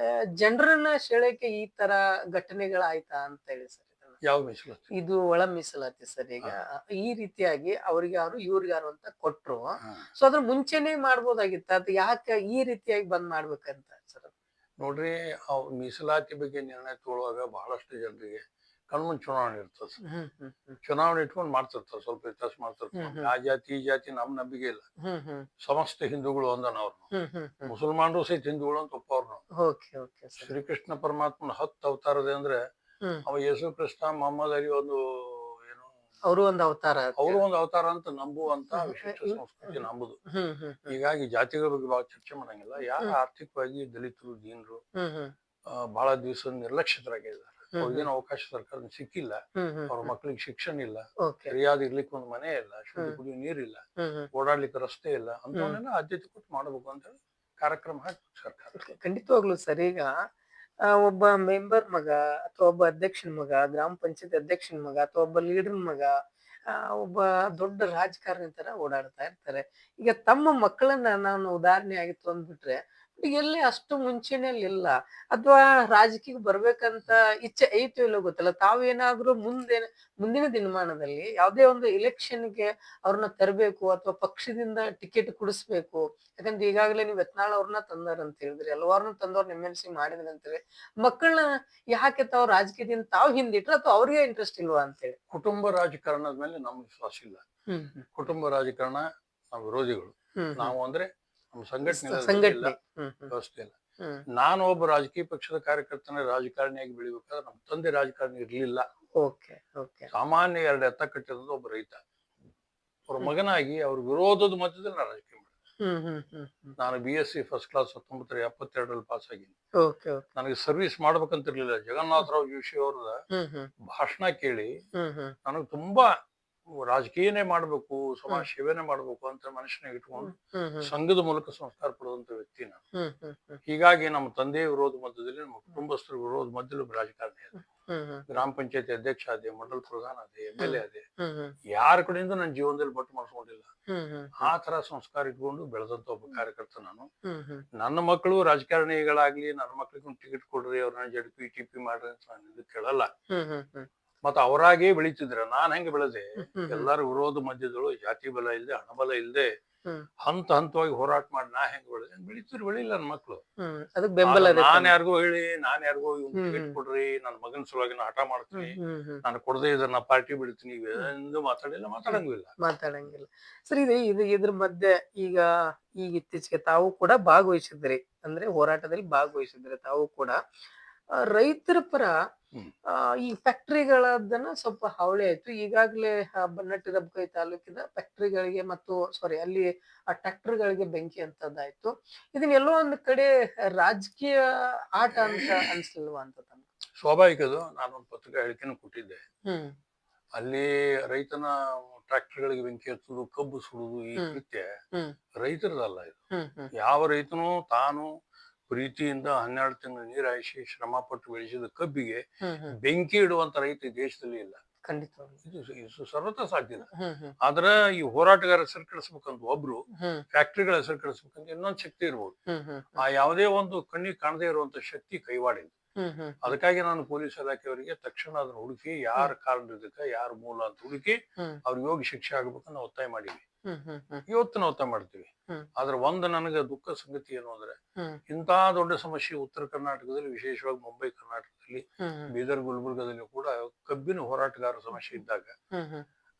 ಜನರನ್ನ ಸೆಳೆಯಕ್ಕೆ ಈ ತರ ಘಟನೆಗಳಾಯ್ತಾ ಅಂತ ಹೇಳಿ ಸರ್. ಯಾವ ಮೀಸಲಾತಿ? ಇದು ಒಳ ಮೀಸಲಾತಿ ಸರ್. ಈಗ ಈ ರೀತಿಯಾಗಿ ಅವ್ರಿಗೆ ಯಾರು ಇವ್ರಿಗೆ ಯಾರು ಅಂತ ಕೊಟ್ರು. ಸೊ ಅದ್ರ ಮುಂಚೆನೆ ಮಾಡ್ಬೋದಾಗಿತ್ತ, ಅದು ಯಾಕೆ ಈ ರೀತಿಯಾಗಿ ಬಂದ್ ಮಾಡ್ಬೇಕಂತ ಸರ್? ನೋಡ್ರಿ, ಮೀಸಲಾತಿ ಬಗ್ಗೆ ನಿರ್ಣಯ ತಗೊಳ್ಳುವಾಗ ಬಹಳಷ್ಟು ಜನರಿಗೆ ಕಣ್ಮುಂದ್ ಚುನಾವಣೆ ಇರ್ತದೆ. ಚುನಾವಣೆ ಇಟ್ಕೊಂಡು ಮಾಡ್ತಿರ್ತಾರೆ, ಸ್ವಲ್ಪ ವ್ಯತ್ಯಾಸ ಮಾಡ್ತಿರ್ತಾರೆ. ಆ ಜಾತಿ ಈ ಜಾತಿ ನಮ್ ನಂಬಿಕೆ ಇಲ್ಲ. ಸಮಸ್ತ ಹಿಂದೂಗಳು ಒಂದನ ಅವ್ರು, ಮುಸಲ್ಮಾನರು ಸಹಿತ ಹಿಂದೂಗಳು ಅಂತ ಒಪ್ಪವ್ರು ನಾವು. ಶ್ರೀಕೃಷ್ಣ ಪರಮಾತ್ಮನ 10 ಅವತಾರದೆ ಅಂದ್ರೆ ಅವ ಯೇಸು ಕ್ರಿಸ್ತ, ಮೊಹಮ್ಮದ್ ಅಲಿ ಒಂದು ಏನು ಅವರು ಒಂದು ಅವತಾರ, ಅಂತ ನಂಬುವಂತ ವಿಶಿಷ್ಟ ಸಂಸ್ಕೃತಿ ನಂಬುದು. ಹೀಗಾಗಿ ಜಾತಿಗಳ ಬಗ್ಗೆ ಬಹಳ ಚರ್ಚೆ ಮಾಡಂಗಿಲ್ಲ. ಯಾರು ಆರ್ಥಿಕವಾಗಿ ದಲಿತರು, ದೀನರು ಬಹಳ ದಿವಸ ನಿರ್ಲಕ್ಷಿತರಾಗಿದ್ದಾರೆ, ಅವ್ರಿಗೇನು ಅವಕಾಶ ಸರ್ಕಾರದಿಂದ ಸಿಕ್ಕಿಲ್ಲ, ಅವ್ರ ಮಕ್ಳಿಗೆ ಶಿಕ್ಷಣ ಇಲ್ಲ, ಸರಿಯಾದ ಇರ್ಲಿಕ್ಕೆ ಒಂದು ಮನೆ ಇಲ್ಲ, ಶುದ್ಧ ಕುಡಿಯೋ ನೀರಿಲ್ಲ, ಓಡಾಡ್ಲಿಕ್ಕೆ ರಸ್ತೆ ಇಲ್ಲ, ಅಂತವನ್ನೆಲ್ಲ ಆದ್ಯತೆ ಕೊಟ್ಟು ಮಾಡಬೇಕು ಅಂತ ಹೇಳಿ ಕಾರ್ಯಕ್ರಮ ಹಾಕ್ಬೇಕು ಸರ್ಕಾರ. ಖಂಡಿತವಾಗ್ಲು ಸರ್. ಈಗ ಒಬ್ಬ ಮೆಂಬರ್ ಮಗ ಅಥವಾ ಒಬ್ಬ ಅಧ್ಯಕ್ಷನ ಮಗ, ಗ್ರಾಮ ಪಂಚಾಯತ್ ಅಧ್ಯಕ್ಷನ ಮಗ ಅಥವಾ ಒಬ್ಬ ಲೀಡರ್ ಮಗ ಒಬ್ಬ ದೊಡ್ಡ ರಾಜಕಾರಣಿ ತರ ಓಡಾಡ್ತಾ ಇರ್ತಾರೆ. ಈಗ ತಮ್ಮ ಮಕ್ಕಳನ್ನ ನಾನು ಉದಾಹರಣೆ ಆಗಿ ತಂದ್ಬಿಟ್ರೆ, ಎಲ್ಲಿ ಅಷ್ಟು ಮುಂಚೆನೆಲ್ಲ ಇಲ್ಲ, ಅಥವಾ ರಾಜಕೀಯಕ್ಕೆ ಬರ್ಬೇಕಂತ ಇಚ್ಛೆ ಐತೋ ಇಲ್ಲೋ ಗೊತ್ತಿಲ್ಲ. ತಾವೇನಾದ್ರೂ ಮುಂದಿನ ದಿನಮಾನದಲ್ಲಿ ಯಾವ್ದೇ ಒಂದು ಎಲೆಕ್ಷನ್ಗೆ ಅವ್ರನ್ನ ತರಬೇಕು ಅಥವಾ ಪಕ್ಷದಿಂದ ಟಿಕೆಟ್ ಕೊಡಿಸ್ಬೇಕು, ಯಾಕಂದ್ರೆ ಈಗಾಗಲೇ ನೀವು ಯತ್ನಾಳ್ ಅವ್ರನ್ನ ತಂದಾರ ಅಂತ ಹೇಳಿದ್ರಿ, ಹಲವಾರನ್ನ ತಂದವ್ರನ್ನ MLC ಮಾಡಿದ್ರಿ ಅಂತೇಳಿ, ಮಕ್ಕಳನ್ನ ಯಾಕೆ ತಾವ್ ರಾಜಕೀಯದಿಂದ ತಾವ್ ಹಿಂದಿಟ್ರ ಅಥವಾ ಅವ್ರಿಗೆ ಇಂಟ್ರೆಸ್ಟ್ ಇಲ್ವಾ ಅಂತೇಳಿ? ಕುಟುಂಬ ರಾಜಕಾರಣದ ಮೇಲೆ ನಮ್ಗೆ ವಿಶ್ವಾಸ ಇಲ್ಲ. ಕುಟುಂಬ ರಾಜಕಾರಣ ನಾವು ವಿರೋಧಿಗಳು. ನಾವು ಅಂದ್ರೆ ನಮ್ಮ ಸಂಘಟನೆ ವ್ಯವಸ್ಥೆ ಇಲ್ಲ. ನಾನು ಒಬ್ಬ ರಾಜಕೀಯ ಪಕ್ಷದ ಕಾರ್ಯಕರ್ತನ ರಾಜಕಾರಣಿಯಾಗಿ ಬೆಳಿಬೇಕಾದ್ರೆ ನಮ್ಮ ತಂದೆ ರಾಜಕಾರಣಿ ಇರ್ಲಿಲ್ಲ. ಸಾಮಾನ್ಯ 2 ಎತ್ತ ಕಟ್ಟಿರೋದು ಒಬ್ಬ ರೈತ. ಅವ್ರ ಮಗನಾಗಿ ಅವ್ರ ವಿರೋಧದ ಮಧ್ಯದಲ್ಲಿ ನಾನು ರಾಜಕೀಯ ಮಾಡಿದೆ. ನಾನು BSc ಫಸ್ಟ್ ಕ್ಲಾಸ್ 1972 ಪಾಸ್ ಆಗಿನಿ. ನನಗೆ ಸರ್ವಿಸ್ ಮಾಡ್ಬೇಕಂತಿರ್ಲಿಲ್ಲ. ಜಗನ್ನಾಥರಾವ್ ಜೋಶಿ ಅವ್ರದ ಭಾಷಣ ಕೇಳಿ ನನಗೆ ತುಂಬಾ ರಾಜಕೀಯನೇ ಮಾಡ್ಬೇಕು, ಸಮಾಜ ಸೇವೆನೆ ಮಾಡ್ಬೇಕು ಅಂತ ಮನುಷ್ಯನಾಗ ಇಟ್ಕೊಂಡು ಸಂಘದ ಮೂಲಕ ಸಂಸ್ಕಾರ ಪಡುವಂತ ವ್ಯಕ್ತಿ ನಾನು. ಹೀಗಾಗಿ ನಮ್ಮ ತಂದೆಯ ವಿರೋಧ ಮಧ್ಯದಲ್ಲಿ, ನಮ್ಮ ಕುಟುಂಬಸ್ಥರ ವಿರೋಧ ಮಧ್ಯದಲ್ಲಿ ರಾಜಕಾರಣಿ ಅದೇ. ಗ್ರಾಮ ಪಂಚಾಯತಿ ಅಧ್ಯಕ್ಷ ಆದೆ, ಮಂಡಲ ಪ್ರಧಾನ ಆದೆ, MLA ಆದೆ. ಯಾರ ಕಡೆಯಿಂದ ನನ್ನ ಜೀವನದಲ್ಲಿ ಬಟ್ಟು ಮಾಡಿಸ್ಕೊಂಡಿಲ್ಲ. ಆ ತರ ಸಂಸ್ಕಾರ ಇಟ್ಕೊಂಡು ಬೆಳೆದಂತ ಒಬ್ಬ ಕಾರ್ಯಕರ್ತ ನಾನು. ನನ್ನ ಮಕ್ಕಳು ರಾಜಕಾರಣಿಗಳಾಗ್ಲಿ, ನನ್ನ ಮಕ್ಳಿಗೆ ಟಿಕೆಟ್ ಕೊಡ್ರಿ, ಅವ್ರನ್ನ JDP TP ಮಾಡ್ರಿ ಅಂತ ನಾನು ಇದು ಕೇಳಲ್ಲ. ಮತ್ತ ಅವರಾಗೇ ಬೆಳೀತಿದ್ರ. ನಾನ್ ಹೆಂಗ ಬೆಳೆದೆ, ಎಲ್ಲಾರು ವಿರೋಧ ಮಧ್ಯದಳು, ಜಾತಿ ಬಲ ಇಲ್ದೆ, ಹಣಬಲ ಇಲ್ದೆ, ಹಂತ ಹಂತವಾಗಿ ಹೋರಾಟ ಮಾಡಿ ನಾ ಹೆಂಗ್ ಬೆಳೆದೆ, ಬೆಳಿಲ್ಲ ನನ್ನ ಮಕ್ಳು. ನಾನ್ ಯಾರಿಗೋ ಹೇಳಿ, ನಾನ್ ಯಾರಿಗೋ ಟಿಕೆಟ್ ಕೊಡ್ರಿ, ನನ್ನ ಮಗನ ಸಲುವಾಗಿ ನಾ ಹಠ ಮಾಡ್ತೀನಿ, ನಾನು ಕೊಡದೆ ಇದ್ರ ನಾ ಪಾರ್ಟಿ ಬಿಡ್ತೀನಿ, ಎಂದು ಮಾತಾಡಂಗಿಲ್ಲ ಸರ್. ಇದ್ರ ಮಧ್ಯೆ ಈಗ ಇತ್ತೀಚೆಗೆ ತಾವು ಕೂಡ ಭಾಗವಹಿಸಿದ್ರಿ, ಅಂದ್ರೆ ಹೋರಾಟದಲ್ಲಿ ಭಾಗವಹಿಸಿದ್ರಿ ತಾವು ಕೂಡ. ರೈತರ ಪರ ಈ ಫ್ಯಾಕ್ಟರಿಗಳದನ್ನ ಸ್ವಲ್ಪ ಹಾವಳಿ ಆಯ್ತು. ಈಗಾಗಲೇ ಬನ್ನಟ್ಟಿ ರಬಕೈ ತಾಲೂಕಿನ ಫ್ಯಾಕ್ಟರಿಗಳಿಗೆ ಮತ್ತು ಅಲ್ಲಿ ಆ ಟ್ರ್ಯಾಕ್ಟರ್ಗಳಿಗೆ ಬೆಂಕಿ ಅಂತದ್ದಾಯ್ತು. ಇದನ್ನೆಲ್ಲೋ ಒಂದು ಕಡೆ ರಾಜಕೀಯ ಆಟ ಅಂತ ಅನ್ಸಲ್ವಾ ಅಂತ ತಮ್ಮ? ಸ್ವಾಭಾವಿಕದು. ನಾನೊಂದು ಪತ್ರಿಕಾ ಹೇಳಿಕೆನೂ ಕೊಟ್ಟಿದ್ದೆ. ಅಲ್ಲಿ ರೈತನ ಟ್ರ್ಯಾಕ್ಟರ್ಗಳಿಗೆ ಬೆಂಕಿ ಹಚ್ಚುದು, ಕಬ್ಬು ಸುಡುದು, ಈ ಕೃತ್ಯ ರೈತರದಲ್ಲ. ಇದು ಯಾವ ರೈತನು ತಾನು ಪ್ರೀತಿಯಿಂದ 12 ತಿಂಗಳು ನೀರು ಹಾಯಿಸಿ ಶ್ರಮ ಪಟ್ಟು ಬೆಳೆಸಿದ ಕಬ್ಬಿಗೆ ಬೆಂಕಿ ಇಡುವಂತ ರೈತ ಈ ದೇಶದಲ್ಲಿ ಇಲ್ಲ. ಇದು ಸರ್ವತಾ ಸಾಧ್ಯ. ಆದ್ರ ಈ ಹೋರಾಟಗಾರ ಹೆಸರು ಕೆಡಿಸ್ಬೇಕಂತ ಒಬ್ರು, ಫ್ಯಾಕ್ಟ್ರಿಗಳ ಹೆಸರು ಕೆಡಿಸ್ಬೇಕಂತ ಇನ್ನೊಂದು ಶಕ್ತಿ ಇರ್ಬೋದು. ಆ ಯಾವುದೇ ಒಂದು ಕಣ್ಣಿಗೆ ಕಾಣದೇ ಇರುವಂತ ಶಕ್ತಿ ಕೈವಾಡಿದೆ. ಅದಕ್ಕಾಗಿ ನಾನು ಪೊಲೀಸ್ ಇಲಾಖೆಯವರಿಗೆ ತಕ್ಷಣ ಅದನ್ನ ಹುಡುಕಿ, ಯಾರ ಕಾರಣದಕ್ಕ, ಯಾರ ಮೂಲ ಅಂತ ಹುಡುಕಿ ಅವ್ರಿಗೆ ಯೋಗ್ಯ ಶಿಕ್ಷೆ ಆಗ್ಬೇಕಂತ ನಾವು ಒತ್ತಾಯ ಮಾಡಿವಿ. ಇವತ್ತು ನಾವು ಒತ್ತಾಯ ಮಾಡ್ತೀವಿ. ಆದ್ರೆ ಒಂದು ನನಗೆ ದುಃಖ ಸಂಗತಿ ಏನು ಅಂದ್ರೆ, ಇಂತ ದೊಡ್ಡ ಸಮಸ್ಯೆ ಉತ್ತರ ಕರ್ನಾಟಕದಲ್ಲಿ, ವಿಶೇಷವಾಗಿ ಮುಂಬೈ ಕರ್ನಾಟಕದಲ್ಲಿ, ಬೀದರ್ ಗುಲ್ಬರ್ಗದಲ್ಲಿ ಕೂಡ ಕಬ್ಬಿನ ಹೋರಾಟಗಾರ ಸಮಸ್ಯೆ ಇದ್ದಾಗ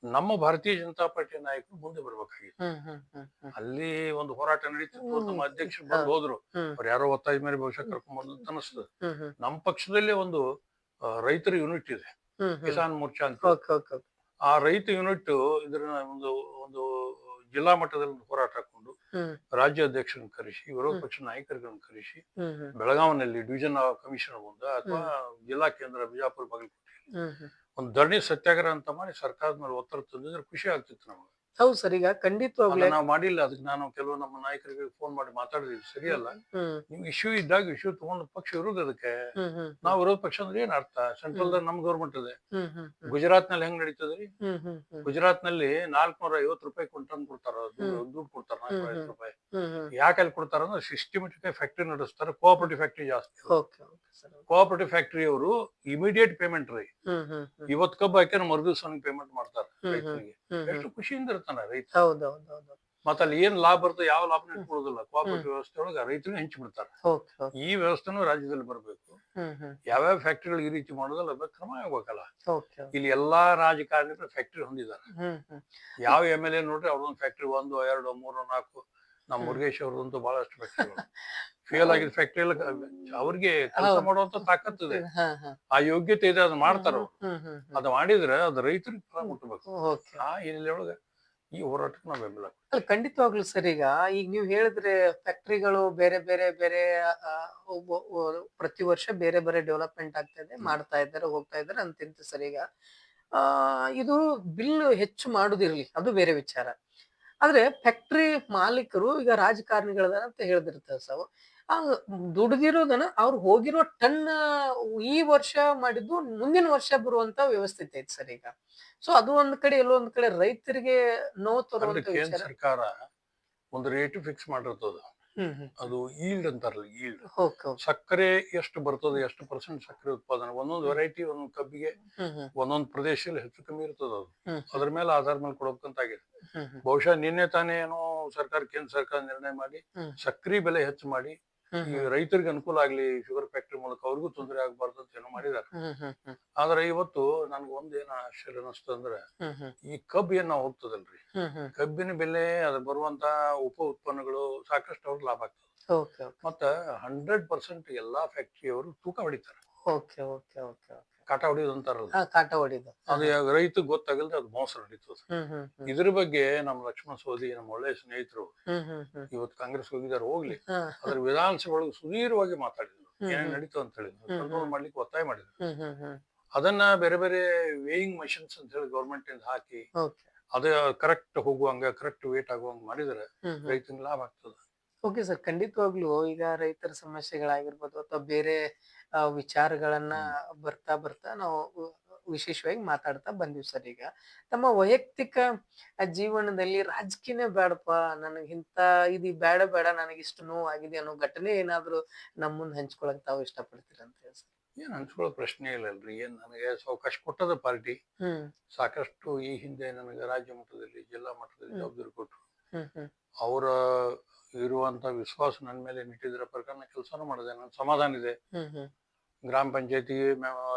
ನಮ್ಮ ಭಾರತೀಯ ಜನತಾ ಪಾರ್ಟಿ ನಾಯಕರು ಮುಂದೆ ಬರ್ಬೇಕಾಗಿತ್ತು. ಅಲ್ಲಿ ಒಂದು ಹೋರಾಟ ನಡೀತಿತ್ತು, ನಮ್ಮ ಅಧ್ಯಕ್ಷರು ಬಂದು ಹೋದ್ರು, ಅವ್ರು ಯಾರೋ ಒತ್ತಾಯ ಮೇಲೆ ಬಹುಶಃ ಕರ್ಕೊಂಡ್ ಬಂದು ಅಂತ ಅನಿಸ್ತದೆ. ನಮ್ಮ ಪಕ್ಷದಲ್ಲೇ ಒಂದು ರೈತರ ಯೂನಿಟ್ ಇದೆ, ಕಿಸಾನ್ ಮೋರ್ಚಾ ಅಂತ. ಆ ರೈತ ಯೂನಿಟ್ ಇದರ ಒಂದು ಜಿಲ್ಲಾ ಮಟ್ಟದಲ್ಲಿ ಹೋರಾಟ ಹಾಕೊಂಡು ಹ್ಮ್ ರಾಜ್ಯ ಅಧ್ಯಕ್ಷರನ್ನ ಕರೆಸಿ, ವಿರೋಧ ಹ್ಮ್ ಪಕ್ಷ ನಾಯಕರುಗಳನ್ನ ಕರೆಸಿ, ಹ್ಮ್ ಹ್ಮ್ ಬೆಳಗಾವಿನಲ್ಲಿ ಡಿವಿಷನ್ ಕಮಿಷನರ್ ಮುಂದೆ ಅಥವಾ ಹ್ಮ್ ಜಿಲ್ಲಾ ಕೇಂದ್ರ ಬಿಜಾಪುರ ಬಾಗಲಕೋಟೆ ಹ್ಮ್ ಒಂದು ಧರಣಿ ಸತ್ಯಾಗ್ರಹ ಅಂತ ಮಾಡಿ ಸರ್ಕಾರದ ಮೇಲೆ ಒತ್ತಡ ತಂದಿದ್ರೆ ಖುಷಿ ಆಗ್ತಿತ್ತು ನಮಗೆ. ಹೌದು ಸರ್, ಈಗ ಖಂಡಿತವಾಗ್ಲೂ ಅದನ್ನ ನಾವು ಮಾಡಿಲ್ಲ. ಅದಕ್ಕೆ ನಾನು ಕೆಲವು ನಮ್ಮ ನಾಯಕರಿಗೆ ಫೋನ್ ಮಾಡಿ ಮಾತಾಡಿದ್ವಿ, ಸರಿಯಲ್ಲ, ಹ್ಮ್ ನೀವು ಇಶ್ಯೂ ಇದ್ದಾಗ ಇಶ್ಯೂ ತಗೊಂಡು ಪಕ್ಷ ಇರೋದು ಅದಕ್ಕೆ. ಹ್ಮ್ ಹ್ಮ್ ನಾವು ವಿರೋಧ ಪಕ್ಷ ಅಂದ್ರೆ ಏನ್ ಅರ್ಥ? ಸೆಂಟ್ರಲ್ ನಮ್ ಗೌರ್ಮೆಂಟ್ ಇದೆ. ಹ್ಮ್ ಹ್ಮ್ ಹ್ಮ್ ಗುಜರಾತ್ ನಲ್ಲಿ ಹೆಂಗ್ ನಡೀತದ್ರಿ? ಹ್ಮ್ ಹ್ಮ್ ಹ್ಮ್ ಗುಜರಾತ್ ನಲ್ಲಿ 450 ರೂಪಾಯಿ ಕ್ವಿಂಟಲ್ ಕೊಡ್ತಾರ, ಹ್ಮ್ ದುಡ್ಡು ಕೊಡ್ತಾರ. ಹ್ಮ್ 450 ರೂಪಾಯಿ ಹ್ಮ್ ಹ್ಮ್ ಯಾಕೆ ಅಲ್ಲಿ ಕೊಡ್ತಾರ ಅಂದ್ರೆ ಸಿಸ್ಟಮೆಟಿಕ್ ಫ್ಯಾಕ್ಟ್ರಿ ನಡೆಸ್ತಾರೆ. ಕೋಆಪರೇಟಿವ್ ಫ್ಯಾಕ್ಟ್ರಿ ಜಾಸ್ತಿ. Okay okay sir. Cooperative factory ಅವರು ಇಮಿಡಿಯೇಟ್ ಪೇಮೆಂಟ್ ರೀ. ಹ್ಮ್ ಹ್ಮ್ ಹ್ಮ್ ಇವತ್ ಕಬ್ಬು ಹಾಕ್ಯಾರ ಮರುದಿವ್ಸ ಪೇಮೆಂಟ್ ಮಾಡ್ತಾರೆ ಹ್ಮ್ ಹ್ಮ್ ರೈತರಿಗೆ. ಹ್ಮ್ ಹ್ಮ್ ಎಷ್ಟು ಖುಷಿಯಿಂದ ಇರ್ತಾನ ರೈತ. ಹೌದೌದೌದು. ಮತ್ತ ಅಲ್ಲಿ ಏನ್ ಲಾಭ ಬರ್ತದೆ, ಯಾವ ಲಾಭನ ಹ್ಮ್ ಇಟ್ಕೊಳ್ಳೋದಿಲ್ಲ. ಹ್ಮ್ ಕೋಆಪರೇಟಿವ್ ವ್ಯವಸ್ಥೆ ಒಳಗೆ ರೈತರಿಗೆ ಹಂಚಿಬಿಡ್ತಾರೆ. Okay okay. ಈ ವ್ಯವಸ್ಥೆನೂ ರಾಜ್ಯದಲ್ಲಿ ಬರಬೇಕು. ಹ್ಮ್ ಹ್ಮ್ ಯಾವ್ಯಾವ ಫ್ಯಾಕ್ಟ್ರಿಗಳು ಈ ರೀತಿ ಮಾಡೋದಲ್ಲ ಅದ್ರ ಕ್ರಮ ಆಗ್ಬೇಕಲ್ಲ. Okay okay. ಇಲ್ಲಿ ಎಲ್ಲಾ ರಾಜಕಾರಣಿಗಳು ಫ್ಯಾಕ್ಟ್ರಿ ಹೊಂದಿದ್ದಾರೆ. ಹ್ಮ್ ಹ್ಮ್ ಯಾವ MLA ನೋಡ್ರಿ ಅವ್ರದೊಂದು ಫ್ಯಾಕ್ಟ್ರಿ 1, 2, 3, 4. ನಮ್ಮ ಹ್ಮ್ ಮುರುಗೇಶ್ ಅವ್ರದಂತೂ ಬಹಳಷ್ಟು ಫ್ಯಾಕ್ಟ್ರಿಗಳು ಫೇಲ್ ಆಗಿದ ಫ್ಯಾಕ್ಟ್ರಿ ಎಲ್ಲ ಅವ್ರಿಗೆ ಕೆಲಸ ಹೌದು. ಮಾಡುವಂತ ತಾಕತ್ತಿದೆ, ಹಾ ಹಾ ಆ ಯೋಗ್ಯತೆ ಇದೆ, ಅದನ್ನ ಮಾಡ್ತಾರ ಅವ್ರು. ಹ್ಮ್ ಹ್ಮ್ ಹ್ಮ್ ಅದು ಮಾಡಿದ್ರೆ ಅದು ರೈತರಿಗೆ ಫಲ ಮುಟ್ಟಬೇಕು. ಓಕೆ. ಆ ಹಿನ್ನೆಲೆಯೊಳಗೆ ಈ ಹೋರಾಟಕ್ಕೆ ನಾವು ಬೆಂಬಲ. ಅಲ್ಲ ಖಂಡಿತವಾಗ್ಲು ಸರ್, ಈಗ ನೀವು ಹೇಳಿದ್ರೆ ಫ್ಯಾಕ್ಟ್ರಿಗಳು ಬೇರೆ ಬೇರೆ ಬೇರೆ ಆ, ಪ್ರತಿ ವರ್ಷ ಬೇರೆ ಬೇರೆ ಡೆವಲಪ್ಮೆಂಟ್ ಆಗ್ತಾ ಇದೆ, ಮಾಡ್ತಾ ಇದ್ದಾರೆ, ಹೋಗ್ತಾ ಇದ್ದಾರೆ ಅಂತಿಂತ ಸರ್. ಈಗ ಆ ಇದು ಬಿಲ್ ಹೆಚ್ಚು ಮಾಡುದಿರ್ಲಿ, ಅದು ಬೇರೆ ವಿಚಾರ. ಆದ್ರೆ ಫ್ಯಾಕ್ಟ್ರಿ ಮಾಲೀಕರು ಈಗ ರಾಜಕಾರಣಿಗಳದಾರ ಅಂತ ಹೇಳ್ದಿರ್ತಾರೆ ಸರ್. ಆ ದುಡ್ದಿರೋದನ್ನ ಅವ್ರು ಹೋಗಿರೋ ಟನ್ ಈ ವರ್ಷ ಮಾಡಿದ್ದು ಮುಂದಿನ ವರ್ಷ ಬರುವಂತ ವ್ಯವಸ್ಥಿತಿ ಐತಿ ಸರ್ ಈಗ. ಸೊ ಅದು ಒಂದ್ ಕಡೆ, ಎಲ್ಲೋ ಒಂದ್ ಕಡೆ ರೈತರಿಗೆ ನೋವು ಅಂದ್ರೆ ತರುವಂತ ಕೇಂದ್ರ ವಿಚಾರ. ಸರ್ಕಾರ ಒಂದು ರೇಟ್ ಫಿಕ್ಸ್ ಮಾಡಿರ್ತದ. ಹ್ಮ್ ಹ್ಮ್ ಅದು ಈಲ್ಡ್ ಅಂತಾರಲ್ಲ, ಈಲ್ಡ್. Okay okay. ಸಕ್ಕರೆ ಎಷ್ಟು ಬರ್ತದೆ, ಎಷ್ಟು ಪರ್ಸೆಂಟ್ ಸಕ್ಕರೆ ಉತ್ಪಾದನೆ, ಒಂದೊಂದು ವೆರೈಟಿ, ಒಂದೊಂದು ಕಬ್ಬಿಗೆ ಹ್ಮ್ ಹ್ಮ್ ಒಂದೊಂದು ಪ್ರದೇಶದಲ್ಲಿ ಹೆಚ್ಚು ಕಮ್ಮಿ ಇರ್ತದ. ಅದು ಹ್ಮ್ ಅದ್ರ ಮೇಲೆ ಆಧಾರ ಮೇಲೆ ಕೊಡ್ಬೇಕಂತಾಗಿದೆ. ಹ್ಮ್ ಹ್ಮ್ ಬಹುಶಃ ನಿನ್ನೆ ತಾನೇ ಏನೋ ಸರ್ಕಾರ, ಕೇಂದ್ರ ಸರ್ಕಾರ ನಿರ್ಣಯ ಮಾಡಿ ಹ್ಮ್ ಸಕ್ರಿ ಬೆಲೆ ಹೆಚ್ಚು ಮಾಡಿ ಹ್ಮ್ ಈ ಹ್ಮ್ ರೈತರಿಗೆ ಅನುಕೂಲ ಆಗ್ಲಿ, ಶುಗರ್ ಫ್ಯಾಕ್ಟ್ರಿ ಮೂಲಕ ಅವ್ರಿಗೂ ತೊಂದರೆ ಆಗ್ಬಾರ್ದು ಅಂತ ಏನೋ ಮಾಡಿದಾರೆ. ಹ್ಮ್ ಹ್ಮ್ ಹ್ಮ್ ಆದ್ರೆ ಇವತ್ತು ನನ್ಗೆ ಒಂದೇನ ಆಶ್ಚರ್ಯ ಅನಿಸ್ತು ಅಂದ್ರೆ, ಹ್ಮ್ ಹ್ಮ್ ಈ ಕಬ್ಬು ಏನ್ ನಾವು ಹೋಗ್ತದಲ್ರಿ, ಹ್ಮ್ ಹ್ಮ್ ಕಬ್ಬಿನ ಬೆಲೆ, ಅದ್ರ ಬರುವಂತ ಉಪ ಉತ್ಪನ್ನಗಳು ಸಾಕಷ್ಟು ಅವ್ರಿಗೆ ಲಾಭ ಆಗ್ತದೆ. ಓಕೆ ಓಕೆ ಮತ್ತ 100% ಎಲ್ಲಾ ಫ್ಯಾಕ್ಟ್ರಿಯವರು ತೂಕ ಹೊಡಿತಾರೆ. Okay okay okay okay. ಕಾಟ ಹೊಡಿಯೋದು ಅಂತಾರಲ್ಲ, ಹಾ, ಕಾಟ ಹೊಡಿದು. ಅದು ರೈತಗೆ ಗೊತ್ತಾಗಲ್ದೆ ಅದು ಮೋಸ ನಡೀತದೆ. ಹ್ಮ್ ಹ್ಮ್ ಹ್ಮ್ ಇದ್ರ ಬಗ್ಗೆ ನಮ್ಮ ಲಕ್ಷ್ಮಣ ಸವದಿ, ನಮ್ಮ ಒಳ್ಳೆಯ ಸ್ನೇಹಿತರು, ಹ್ಮ್ ಹ್ಮ್ ಹ್ಮ್ ಇವತ್ತು ಕಾಂಗ್ರೆಸ್ ಹೋಗಿದ್ದಾರೆ, ಹೋಗ್ಲಿ, ಹಾ. ಅದ್ರ ವಿಧಾನಸಭೆ ಒಳಗೆ ಸುದೀರ್ಘವಾಗಿ ಮಾತಾಡಿದ್ರು. ಹ್ಮ್ ಏನೇನ್ ಹ್ಮ್ ನಡೀತು ಅಂತ ಹೇಳಿದ್ರು, ಹ್ಮ್ ಕಂಟ್ರೋಲ್ ಹ್ಮ್ ಮಾಡ್ಲಿಕ್ಕೆ ಒತ್ತಾಯ ಮಾಡಿದ್ರು. ಹ್ಮ್ ಹ್ಮ್ ಹ್ಮ್ ಅದನ್ನ ಬೇರೆ ಬೇರೆ ವೇಯಿಂಗ್ ಮಷಿನ್ಸ್ ಅಂತ ಹೇಳಿ ಗೌರ್ಮೆಂಟ್ ಇಂದ ಹಾಕಿ ಓಕೆ. ಅದ ಕರೆಕ್ಟ್ ಹೋಗುವಂಗ, ಕರೆಕ್ಟ್ ವೇಟ್ ಆಗುವಂಗ ಮಾಡಿದ್ರೆ ಹ್ಮ್ ಹ್ಮ್ ರೈತಂಗ್ ಲಾಭ ಆಗ್ತದೆ. ಓಕೆ ಸರ್, ಖಂಡಿತವಾಗ್ಲೂ ಈಗ ರೈತರ ಸಮಸ್ಯೆಗಳಾಗಿರ್ಬೋದು ಅಥವಾ ಬೇರೆ ವಿಚಾರಗಳನ್ನ ಬರ್ತಾ ಬರ್ತಾ ನಾವು ವಿಶೇಷವಾಗಿ ಮಾತಾಡ್ತಾ ಬಂದಿವಿ ಸರ್. ಈಗ ತಮ್ಮ ವೈಯಕ್ತಿಕ ಜೀವನದಲ್ಲಿ ರಾಜಕೀಯನೇ ಬೇಡಪ್ಪ, ನನಗೆ ಇಂಥ ಇದು ಬೇಡ ಬೇಡ, ನನಗೆ ಇಷ್ಟು ನೋವು ಆಗಿದೆ ಅನ್ನೋ ಘಟನೆ ಏನಾದ್ರು ನಮ್ಮ ಮುಂದೆ ಹಂಚ್ಕೊಳಕ್ ತಾವು ಇಷ್ಟಪಡ್ತೀರ ಅಂತ ಹೇಳಿ ಸರ್? ಏನ್ ಹಂಚ್ಕೊಳ್ಳೋ ಪ್ರಶ್ನೆ ಇಲ್ಲಲ್ರಿ. ಏನ್ ನನಗೆ ಅವಕಾಶ ಕೊಟ್ಟದ ಪಾರ್ಟಿ ಹ್ಮ್ ಸಾಕಷ್ಟು. ಈ ಹಿಂದೆ ನನಗೆ ರಾಜ್ಯ ಮಟ್ಟದಲ್ಲಿ, ಜಿಲ್ಲಾ ಮಟ್ಟದಲ್ಲಿ ಹ್ಮ್ ಜವಾಬ್ದಾರಿ ಕೊಟ್ಟರು. ಹ್ಮ್ ಹ್ಮ್ ಅವರ ಇರುವಂತ ವಿಶ್ವಾಸ ನನ್ನ ಮೇಲೆ ಇಟ್ಟಿದ್ರ ಪ್ರಕಾರ ನಾನು ಕೆಲಸನೂ ಮಾಡಿದೆ. ನನ್ ಸಮಾಧಾನ ಇದೆ. ಹ್ಮ್ ಹ್ಮ್ ಗ್ರಾಮ ಪಂಚಾಯತಿ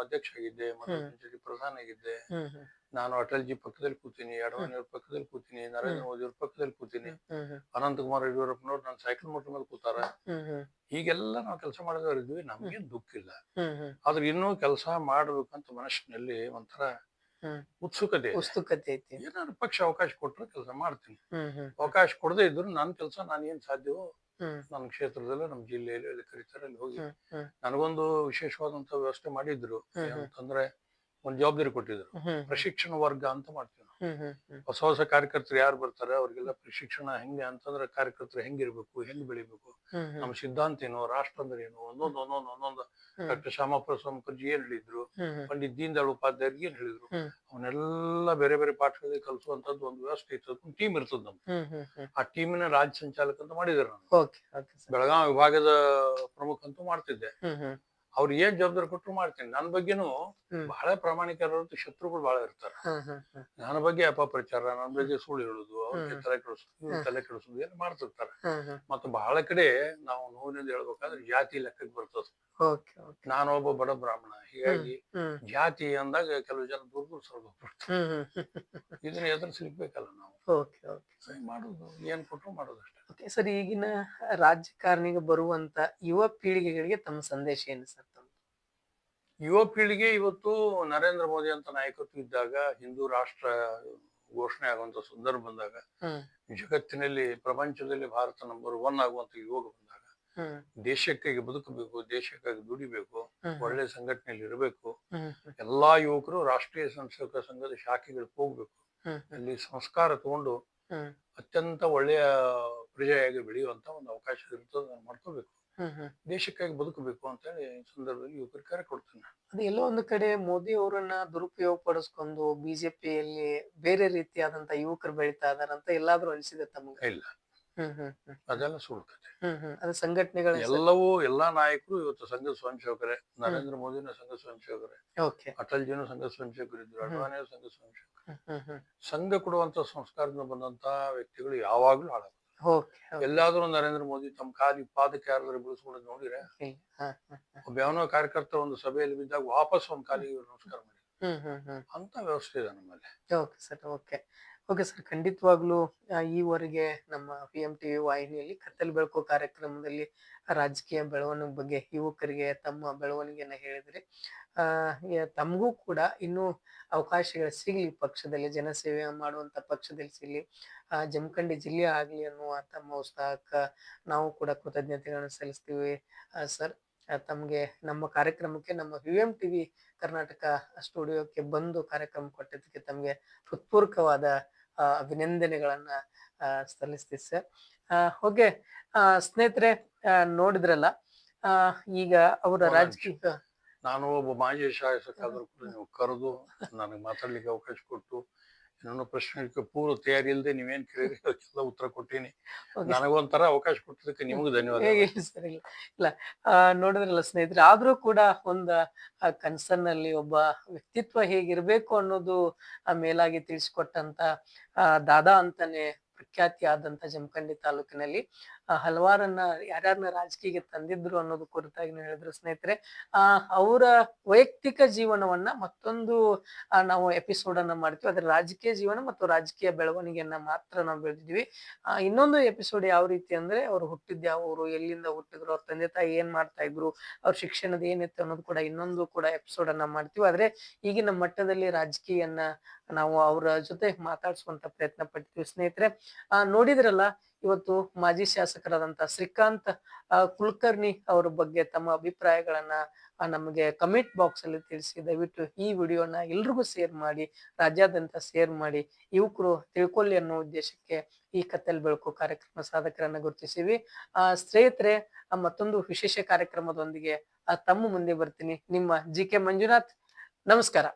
ಅಧ್ಯಕ್ಷ ಆಗಿದ್ದೆ, ಮಂಡಲ ಹ್ಮ್ ಪಂಚಾಯತಿ ಪ್ರಧಾನ ಆಗಿದ್ದೆ. ಹ್ಮ್ ಹ್ಮ್ ನಾನು ಅಟಲ್ಜಿ ಪಕ್ಕದಲ್ಲಿ ಕೂತೀನಿ, ಅಡ್ವಾಣಿಯವ್ರ ಪಕ್ಕದಲ್ಲಿ ಕೂತೀನಿ, ನರೇಂದ್ರ ಮೋದಿ ಅವ್ರ ಪಕ್ಕದಲ್ಲಿ ಕೂತೀನಿ, ಹ್ಮ್ ಹ್ಮ್ ಅನಂತಕುಮಾರ್ ಯಡಿಯೂರಪ್ಪನವ್ರು ನನ್ನ ಸೈಕಲ್ ಮೋಟರ್ ಮೇಲೆ ಕೂತಾರ. ಹ್ಮ್ ಹ್ಮ್ ಹೀಗೆಲ್ಲ ನಾವು ಕೆಲಸ ಮಾಡಿದವ್ರು ಇದ್ವಿ. ನಮ್ಗೇನ್ ದುಃಖ ಇಲ್ಲ. ಹ್ಮ್ ಹ್ಮ್ ಆದ್ರೆ ಇನ್ನೂ ಕೆಲಸ ಮಾಡ್ಬೇಕಂತ ಮನಸ್ಸಿನಲ್ಲಿ ಒಂಥರ ಹ್ಮ್ ಉತ್ಸುಕತೆ ಇದೆ. ಉಸ್ತುಕತೆ ಐತಿ. ಏನಾದ್ರು ಪಕ್ಷ ಅವಕಾಶ ಕೊಟ್ರೆ ಕೆಲಸ ಮಾಡ್ತೀನಿ. ಹ್ಮ್ ಹ್ಮ್ ಅವಕಾಶ ಕೊಡದೇ ಇದ್ರು ನನ್ನ ಕೆಲಸ ನಾನು ಏನ್ ಸಾಧ್ಯವೋ ಹ್ಮ್ ನನ್ನ ಕ್ಷೇತ್ರದಲ್ಲೇ, ನಮ್ಮ ಜಿಲ್ಲೆಯಲ್ಲಿ ಎಲ್ಲಿ ಕರೀತಾರೆ ಅಲ್ಲಿ ಹೋಗಿ ಹ್ಮ್ ಹ್ಮ್ ನನಗೊಂದು ವಿಶೇಷವಾದಂತ ವ್ಯವಸ್ಥೆ ಮಾಡಿದ್ರು. ಹ್ಮ್ ಹ್ಮ್ ಏನಂತಂದ್ರೆ ಒಂದು ಜವಾಬ್ದಾರಿ ಕೊಟ್ಟಿದ್ರು. ಹ್ಮ್ ಪ್ರಶಿಕ್ಷಣ ವರ್ಗ ಅಂತ ಮಾಡ್ತೀವಿ ನಾವು. ಹ್ಮ್ ಹ್ಮ್ ಹ್ಮ್ ಹೊಸ ಹೊಸ ಕಾರ್ಯಕರ್ತರು ಯಾರು ಬರ್ತಾರೆ ಅವ್ರಿಗೆಲ್ಲ ಪ್ರಶಿಕ್ಷಣ ಹೆಂಗೆ ಅಂತಂದ್ರೆ, ಕಾರ್ಯಕರ್ತರು ಹೆಂಗಿರ್ಬೇಕು, ಹೆಂಗ್ ಬೆಳಿಬೇಕು, ಹ್ಮ್ ಹ್ಮ್ ನಮ್ಮ ಸಿದ್ಧಾಂತ ಏನು, ರಾಷ್ಟ್ರ ಅಂದ್ರೆ ಏನು, ಒಂದೊಂದು ಡಾಕ್ಟರ್ ಶ್ಯಾಮಾಪ್ರಸಾದ್ ಮುಖರ್ಜಿ ಏನ್ ಹೇಳಿದ್ರು, ಹ್ಮ್ ಹ್ಮ್ ಪಂಡಿತ್ ದೀನ್ ದಯಾಳ್ ಉಪಾಧ್ಯಾಯರಿಗೆ ಏನ್ ಹೇಳಿದ್ರು, ಹ್ಮ್ ಅವನ್ನೆಲ್ಲ ಬೇರೆ ಬೇರೆ ಪಾಠಗಳಿಗೆ ಕಲಿಸುವಂತದ್ದು ಒಂದು ವ್ಯವಸ್ಥೆ ಇತ್ತು. ಒಂದು ಟೀಮ್ ಇರ್ತದ ನಮ್ದು. ಹ್ಮ್ ಹ್ಮ್ ಹ್ಮ್ ಆ ಟೀಮಿನ ರಾಜ್ಯ ಸಂಚಾಲಕ ಅಂತ ಮಾಡಿದಾರೆ. ನಾನು ಓಕೆ ಓಕೆ ಸರ್. ಬೆಳಗಾವಿ ವಿಭಾಗದ ಪ್ರಮುಖ ಅಂತೂ ಮಾಡ್ತಿದ್ದೆ. ಹ್ಮ್ ಹ್ಮ್ ಅವ್ರು ಏನ್ ಜವಾಬ್ದಾರಿ ಕೊಟ್ಟರು ಮಾಡ್ತೀನಿ. ನನ್ನ ಬಗ್ಗೆನೂ ಹ್ಮ್ ಬಹಳ ಪ್ರಾಮಾಣಿಕರಂತ ಶತ್ರುಗಳು ಬಹಳ ಇರ್ತಾರೆ. ಹ್ಮ್ ಹ್ಮ್ ಹ್ಮ್ ನನ್ನ ಬಗ್ಗೆ ಅಪಪ್ರಚಾರ, ನನ್ನ ಬಗ್ಗೆ ಸುಳ್ಳು ಹೇಳುದು, ಅವ್ರಿಗೆ ತಲೆ ಕೆಡಿಸೋದು, ಇವ್ರು ತಲೆ ಕೆಡಿಸೋದು ಎಲ್ಲ ಮಾಡ್ತಿರ್ತಾರೆ. ಹ್ಮ್ ಹ್ಮ್ ಮತ್ತು ಬಹಳ ಕಡೆ ನಾವು ನೋವಿನಿಂದ ಹೇಳ್ಬೇಕಾದ್ರೆ ಜಾತಿ ಲೆಕ್ಕಕ್ಕೆ ಬರ್ತದ. Okay okay. ನಾನೊಬ್ಬ ಬಡ ಬ್ರಾಹ್ಮಣ, ಹೀಗಾಗಿ ಹ್ಮ್ ಜಾತಿ ಅಂದಾಗ ಕೆಲವು ಜನ ದೂರ ಸರ್ಗೋಗ್ಬಿಡ್ತಾರೆ. ಹ್ಮ್ ಹ್ಮ್ ಇದನ್ನ ಎದುರಿಸಲಿಕ್ಬೇಕಲ್ಲ ನಾವು. ಓಕೆ ಓಕೆ ಮಾಡುದು ಏನ್ ಕೊಟ್ಟರು ಮಾಡೋದು ಅಷ್ಟೇ. ಓಕೆ ಸರ್, ಈಗಿನ ರಾಜಕಾರಣಿಗೆ ಬರುವಂತ ಯುವ ಪೀಳಿಗೆಗಳಿಗೆ ತಮ್ಮ ಸಂದೇಶ ಏನು ಸರ್? ತಮ್ಮ ಯುವ ಪೀಳಿಗೆ ಇವತ್ತು ನರೇಂದ್ರ ಮೋದಿ ಅಂತ ನಾಯಕತ್ವ ಇದ್ದಾಗ ಹಿಂದೂ ರಾಷ್ಟ್ರ ಘೋಷಣೆ ಆಗುವಂತ ಸಂದರ್ಭ ಬಂದಾಗ, ಹ್ಮ್ ಜಗತ್ತಿನಲ್ಲಿ ಪ್ರಪಂಚದಲ್ಲಿ ಭಾರತ ನಂಬರ್ 1 ಆಗುವಂತ ಯೋಗ ಬಂದಾಗ, ಹ್ಮ್ ದೇಶಕ್ಕಾಗಿ ಬದುಕಬೇಕು, ದೇಶಕ್ಕಾಗಿ ದುಡಿಬೇಕು, ಹ್ಮ್ ಒಳ್ಳೆ ಸಂಘಟನೆಯಲ್ಲಿ ಇರಬೇಕು. ಹ್ಮ್ ಎಲ್ಲಾ ಯುವಕರು ರಾಷ್ಟ್ರೀಯ ಸ್ವಯಂಸೇವಕ ಸಂಘದ ಶಾಖೆಗಳಿಗೆ ಹೋಗ್ಬೇಕು. ಹ್ಮ್ ಅಲ್ಲಿ ಸಂಸ್ಕಾರ ತಗೊಂಡು ಹ್ಮ್ ಅತ್ಯಂತ ಒಳ್ಳೆಯ ಪ್ರಜೆಯಾಗಿ ಬೆಳೆಯುವಂತ ಒಂದು ಅವಕಾಶ ಇರ್ತದೆ. ನಾನು ಮಾಡ್ಕೋಬೇಕು, ಹ್ಮ್ ಹ್ಮ್ ದೇಶಕ್ಕಾಗಿ ಬದುಕಬೇಕು ಅಂತ ಹೇಳಿ ಈ ಸಂದರ್ಭದಲ್ಲಿ ಯುವಕರಿಗೆ ಕರೆ ಕೊಡ್ತೇನೆ. ಅದು ಎಲ್ಲೋ ಒಂದು ಕಡೆ ಮೋದಿ ಅವರನ್ನ ದುರುಪಯೋಗ ಪಡಿಸ್ಕೊಂಡು ಬಿಜೆಪಿಯಲ್ಲಿ ಬೇರೆ ರೀತಿಯಾದಂತ ಯುವಕರು ಬೆಳೀತಾ ಇದಾರಂತ ಎಲ್ಲಾದ್ರೂ ಅನಿಸಿದೆ ತಮಗೆ? ಇಲ್ಲ, ಹ್ಮ್ ಅದೆಲ್ಲ ಸುಳ್ಳು ಕತೆ. ಅದು ಸಂಘಟನೆಗಳ ಎಲ್ಲವೂ ಎಲ್ಲಾ ನಾಯಕರು ಇವತ್ತು ಸಂಘ ಸ್ವಯಂ ಸೇವಕರೇ. ನರೇಂದ್ರ ಮೋದಿನ ಸಂಘ ಸ್ವಯಂ ಸೇವಕರೇ, ಓಕೆ. ಅಟಲ್ ಜಿನೂ ಸಂಘ ಸ್ವಯಂ ಸೇವಕರು ಇದ್ರು, ಅಡ್ವಾಣಿಯೂ ಸಂಘ ಸ್ವಯಂ ಸೇವಕರು. ಹ್ಮ್ ಸಂಘ ಕೊಡುವಂತ ಸಂಸ್ಕಾರದಿಂದ ಬಂದಂತ ವ್ಯಕ್ತಿಗಳು ಯಾವಾಗ್ಲೂ ಹಾಳಾಗ. ಓಕೆ. ಎಲ್ಲಾದ್ರೂ ನರೇಂದ್ರ ಮೋದಿ ತಮ್ಮ ಕಾಲಿ ಪಾದಕ್ಕೆ ಯಾರಾದ್ರೂ ಬೀಳಿಸ್ಕೊಳ್ಳೋದು ನೋಡಿದ್ರೆ, ಒಬ್ಬ ಯಾವನೋ ಕಾರ್ಯಕರ್ತ ಒಂದು ಸಭೆಯಲ್ಲಿ ಬಿದ್ದಾಗ ವಾಪಸ್ ಒಂದು ಕಾಲಿಗೆ ನಮಸ್ಕಾರ ಮಾಡಿ ಅಂತ ವ್ಯವಸ್ಥೆ ಇದೆ ನಮ್ಮಲ್ಲಿ. Okay sir. Okay. Okay sir, ಖಂಡಿತವಾಗ್ಲೂ ಈವರೆಗೆ ನಮ್ಮ PMTV ವಾಹಿನಿಯಲ್ಲಿ ಕತ್ತಲು ಬೆಳಕು ಕಾರ್ಯಕ್ರಮದಲ್ಲಿ ರಾಜಕೀಯ ಬೆಳವಣಿಗೆ ಬಗ್ಗೆ ಯುವಕರಿಗೆ ತಮ್ಮ ಬೆಳವಣಿಗೆಯನ್ನ ಹೇಳಿದ್ರಿ. ತಮಗೂ ಕೂಡ ಇನ್ನೂ ಅವಕಾಶಗಳು ಸಿಗ್ಲಿ, ಪಕ್ಷದಲ್ಲಿ ಜನಸೇವೆ ಮಾಡುವಂತ ಪಕ್ಷದಲ್ಲಿ ಸಿಗ್ಲಿ, ಜಮಖಂಡಿ ಜಿಲ್ಲೆ ಆಗ್ಲಿ ಅನ್ನುವ ತಮ್ಮ ಉತ್ಸಾಹಕ್ಕ ನಾವು ಕೂಡ ಕೃತಜ್ಞತೆಗಳನ್ನು ಸಲ್ಲಿಸ್ತೀವಿ ಸರ್. ತಮಗೆ ನಮ್ಮ ಕಾರ್ಯಕ್ರಮಕ್ಕೆ, ನಮ್ಮ PMTV ಕರ್ನಾಟಕ ಸ್ಟುಡಿಯೋಕ್ಕೆ ಬಂದು ಕಾರ್ಯಕ್ರಮ ಕೊಟ್ಟಿದ್ದಕ್ಕೆ ತಮಗೆ ಹೃತ್ಪೂರ್ವಕವಾದ ಅಭಿನಂದನೆಗಳನ್ನ ಸಲ್ಲಿಸ್ತೀವಿ ಸರ್. ಓಕೆ ಸ್ನೇಹಿತರೆ, ನೋಡಿದ್ರಲ್ಲ, ಈಗ ಅವರ ರಾಜಕೀಯ, ನಾನು ಒಬ್ಬ ಮಾಜಿ ಶಾಸಕರಾದ್ರೂ ಕೂಡ ನೀವು ಕರೆದು ನನಗೆ ಮಾತಾಡ್ಲಿಕ್ಕೆ ಅವಕಾಶ ಕೊಟ್ಟು, ನನ್ನ ಪ್ರಶ್ನೆಗೆ ಪೂರ್ವ ತಯಾರಿ ಇಲ್ಲದೆ ನೀವೇನ್ ಕೇಳಿದ್ರೆ ಅದಕ್ಕೆಲ್ಲ ಉತ್ತರ ಕೊಟ್ಟೀನಿ. ನನಗೊಂಥರ ಅವಕಾಶ ಕೊಟ್ಟಿದ್ದಕ್ಕೆ ನಿಮಗೂ ಧನ್ಯವಾದ. ಸರ್. ಇಲ್ಲ, ನೋಡಿದ್ರಲ್ಲ ಸ್ನೇಹಿತರೆ, ಆದ್ರೂ ಕೂಡ ಒಂದು ಕನ್ಸರ್ನಲ್ಲಿ ಒಬ್ಬ ವ್ಯಕ್ತಿತ್ವ ಹೇಗಿರ್ಬೇಕು ಅನ್ನೋದು ಮೇಲಾಗಿ ತಿಳಿಸಿಕೊಟ್ಟಂತ ದಾದಾ ಅಂತಾನೆ ಪ್ರಖ್ಯಾತಿ ಆದಂತ ಜಮಖಂಡಿ ತಾಲೂಕಿನಲ್ಲಿ ಹಲವಾರನ್ನ ಯಾರ್ಯಾರನ್ನ ರಾಜಕೀಯಕ್ಕೆ ತಂದಿದ್ರು ಅನ್ನೋದು ಕುರಿತಾಗಿ ಹೇಳಿದ್ರು ಸ್ನೇಹಿತರೆ. ಅವರ ವೈಯಕ್ತಿಕ ಜೀವನವನ್ನ ಮತ್ತೊಂದು ನಾವು ಎಪಿಸೋಡ್ ಅನ್ನ ಮಾಡ್ತೀವಿ. ಅದ್ರ ರಾಜಕೀಯ ಜೀವನ ಮತ್ತು ರಾಜಕೀಯ ಬೆಳವಣಿಗೆಯನ್ನ ಮಾತ್ರ ನಾವು ಬೆಳೆದಿದ್ವಿ. ಇನ್ನೊಂದು ಎಪಿಸೋಡ್ ಯಾವ ರೀತಿ ಅಂದ್ರೆ, ಅವ್ರು ಹುಟ್ಟಿದ್ ಯಾವ ಊರು, ಎಲ್ಲಿಂದ ಹುಟ್ಟಿದ್ರು, ಅವ್ರ ತಂದೆ ತಾಯಿ ಏನ್ ಮಾಡ್ತಾ ಇದ್ರು, ಅವ್ರ ಶಿಕ್ಷಣದ ಏನಿತ್ತು ಅನ್ನೋದು ಕೂಡ ಇನ್ನೊಂದು ಕೂಡ ಎಪಿಸೋಡ್ ಅನ್ನ ಮಾಡ್ತೀವಿ. ಆದ್ರೆ ಈಗಿನ ಮಟ್ಟದಲ್ಲಿ ರಾಜಕೀಯನ್ನ ನಾವು ಅವರ ಜೊತೆ ಮಾತಾಡ್ಸುವಂತ ಪ್ರಯತ್ನ ಪಡ್ತೀವಿ ಸ್ನೇಹಿತರೆ. ನೋಡಿದ್ರಲ್ಲ, ಇವತ್ತು ಮಾಜಿ ಶಾಸಕರಾದಂತ ಶ್ರೀಕಾಂತ್ ಕುಲಕರ್ಣಿ ಅವ್ರ ಬಗ್ಗೆ ತಮ್ಮ ಅಭಿಪ್ರಾಯಗಳನ್ನ ನಮಗೆ ಕಮೆಂಟ್ ಬಾಕ್ಸ್ ಅಲ್ಲಿ ತಿಳಿಸಿ. ದಯವಿಟ್ಟು ಈ ವಿಡಿಯೋನ ಎಲ್ರಿಗೂ ಶೇರ್ ಮಾಡಿ, ರಾಜ್ಯಾದ್ಯಂತ ಶೇರ್ ಮಾಡಿ, ಯುವಕರು ತಿಳ್ಕೊಳ್ಳಿ ಅನ್ನೋ ಉದ್ದೇಶಕ್ಕೆ ಈ ಕತ್ತಲು ಬೆಳಕು ಕಾರ್ಯಕ್ರಮ ಸಾಧಕರನ್ನ ಗುರುತಿಸಿವಿ. ಸ್ನೇಹಿತರೆ, ಮತ್ತೊಂದು ವಿಶೇಷ ಕಾರ್ಯಕ್ರಮದೊಂದಿಗೆ ತಮ್ಮ ಮುಂದೆ ಬರ್ತೀನಿ. ನಿಮ್ಮ GK ಮಂಜುನಾಥ್. ನಮಸ್ಕಾರ.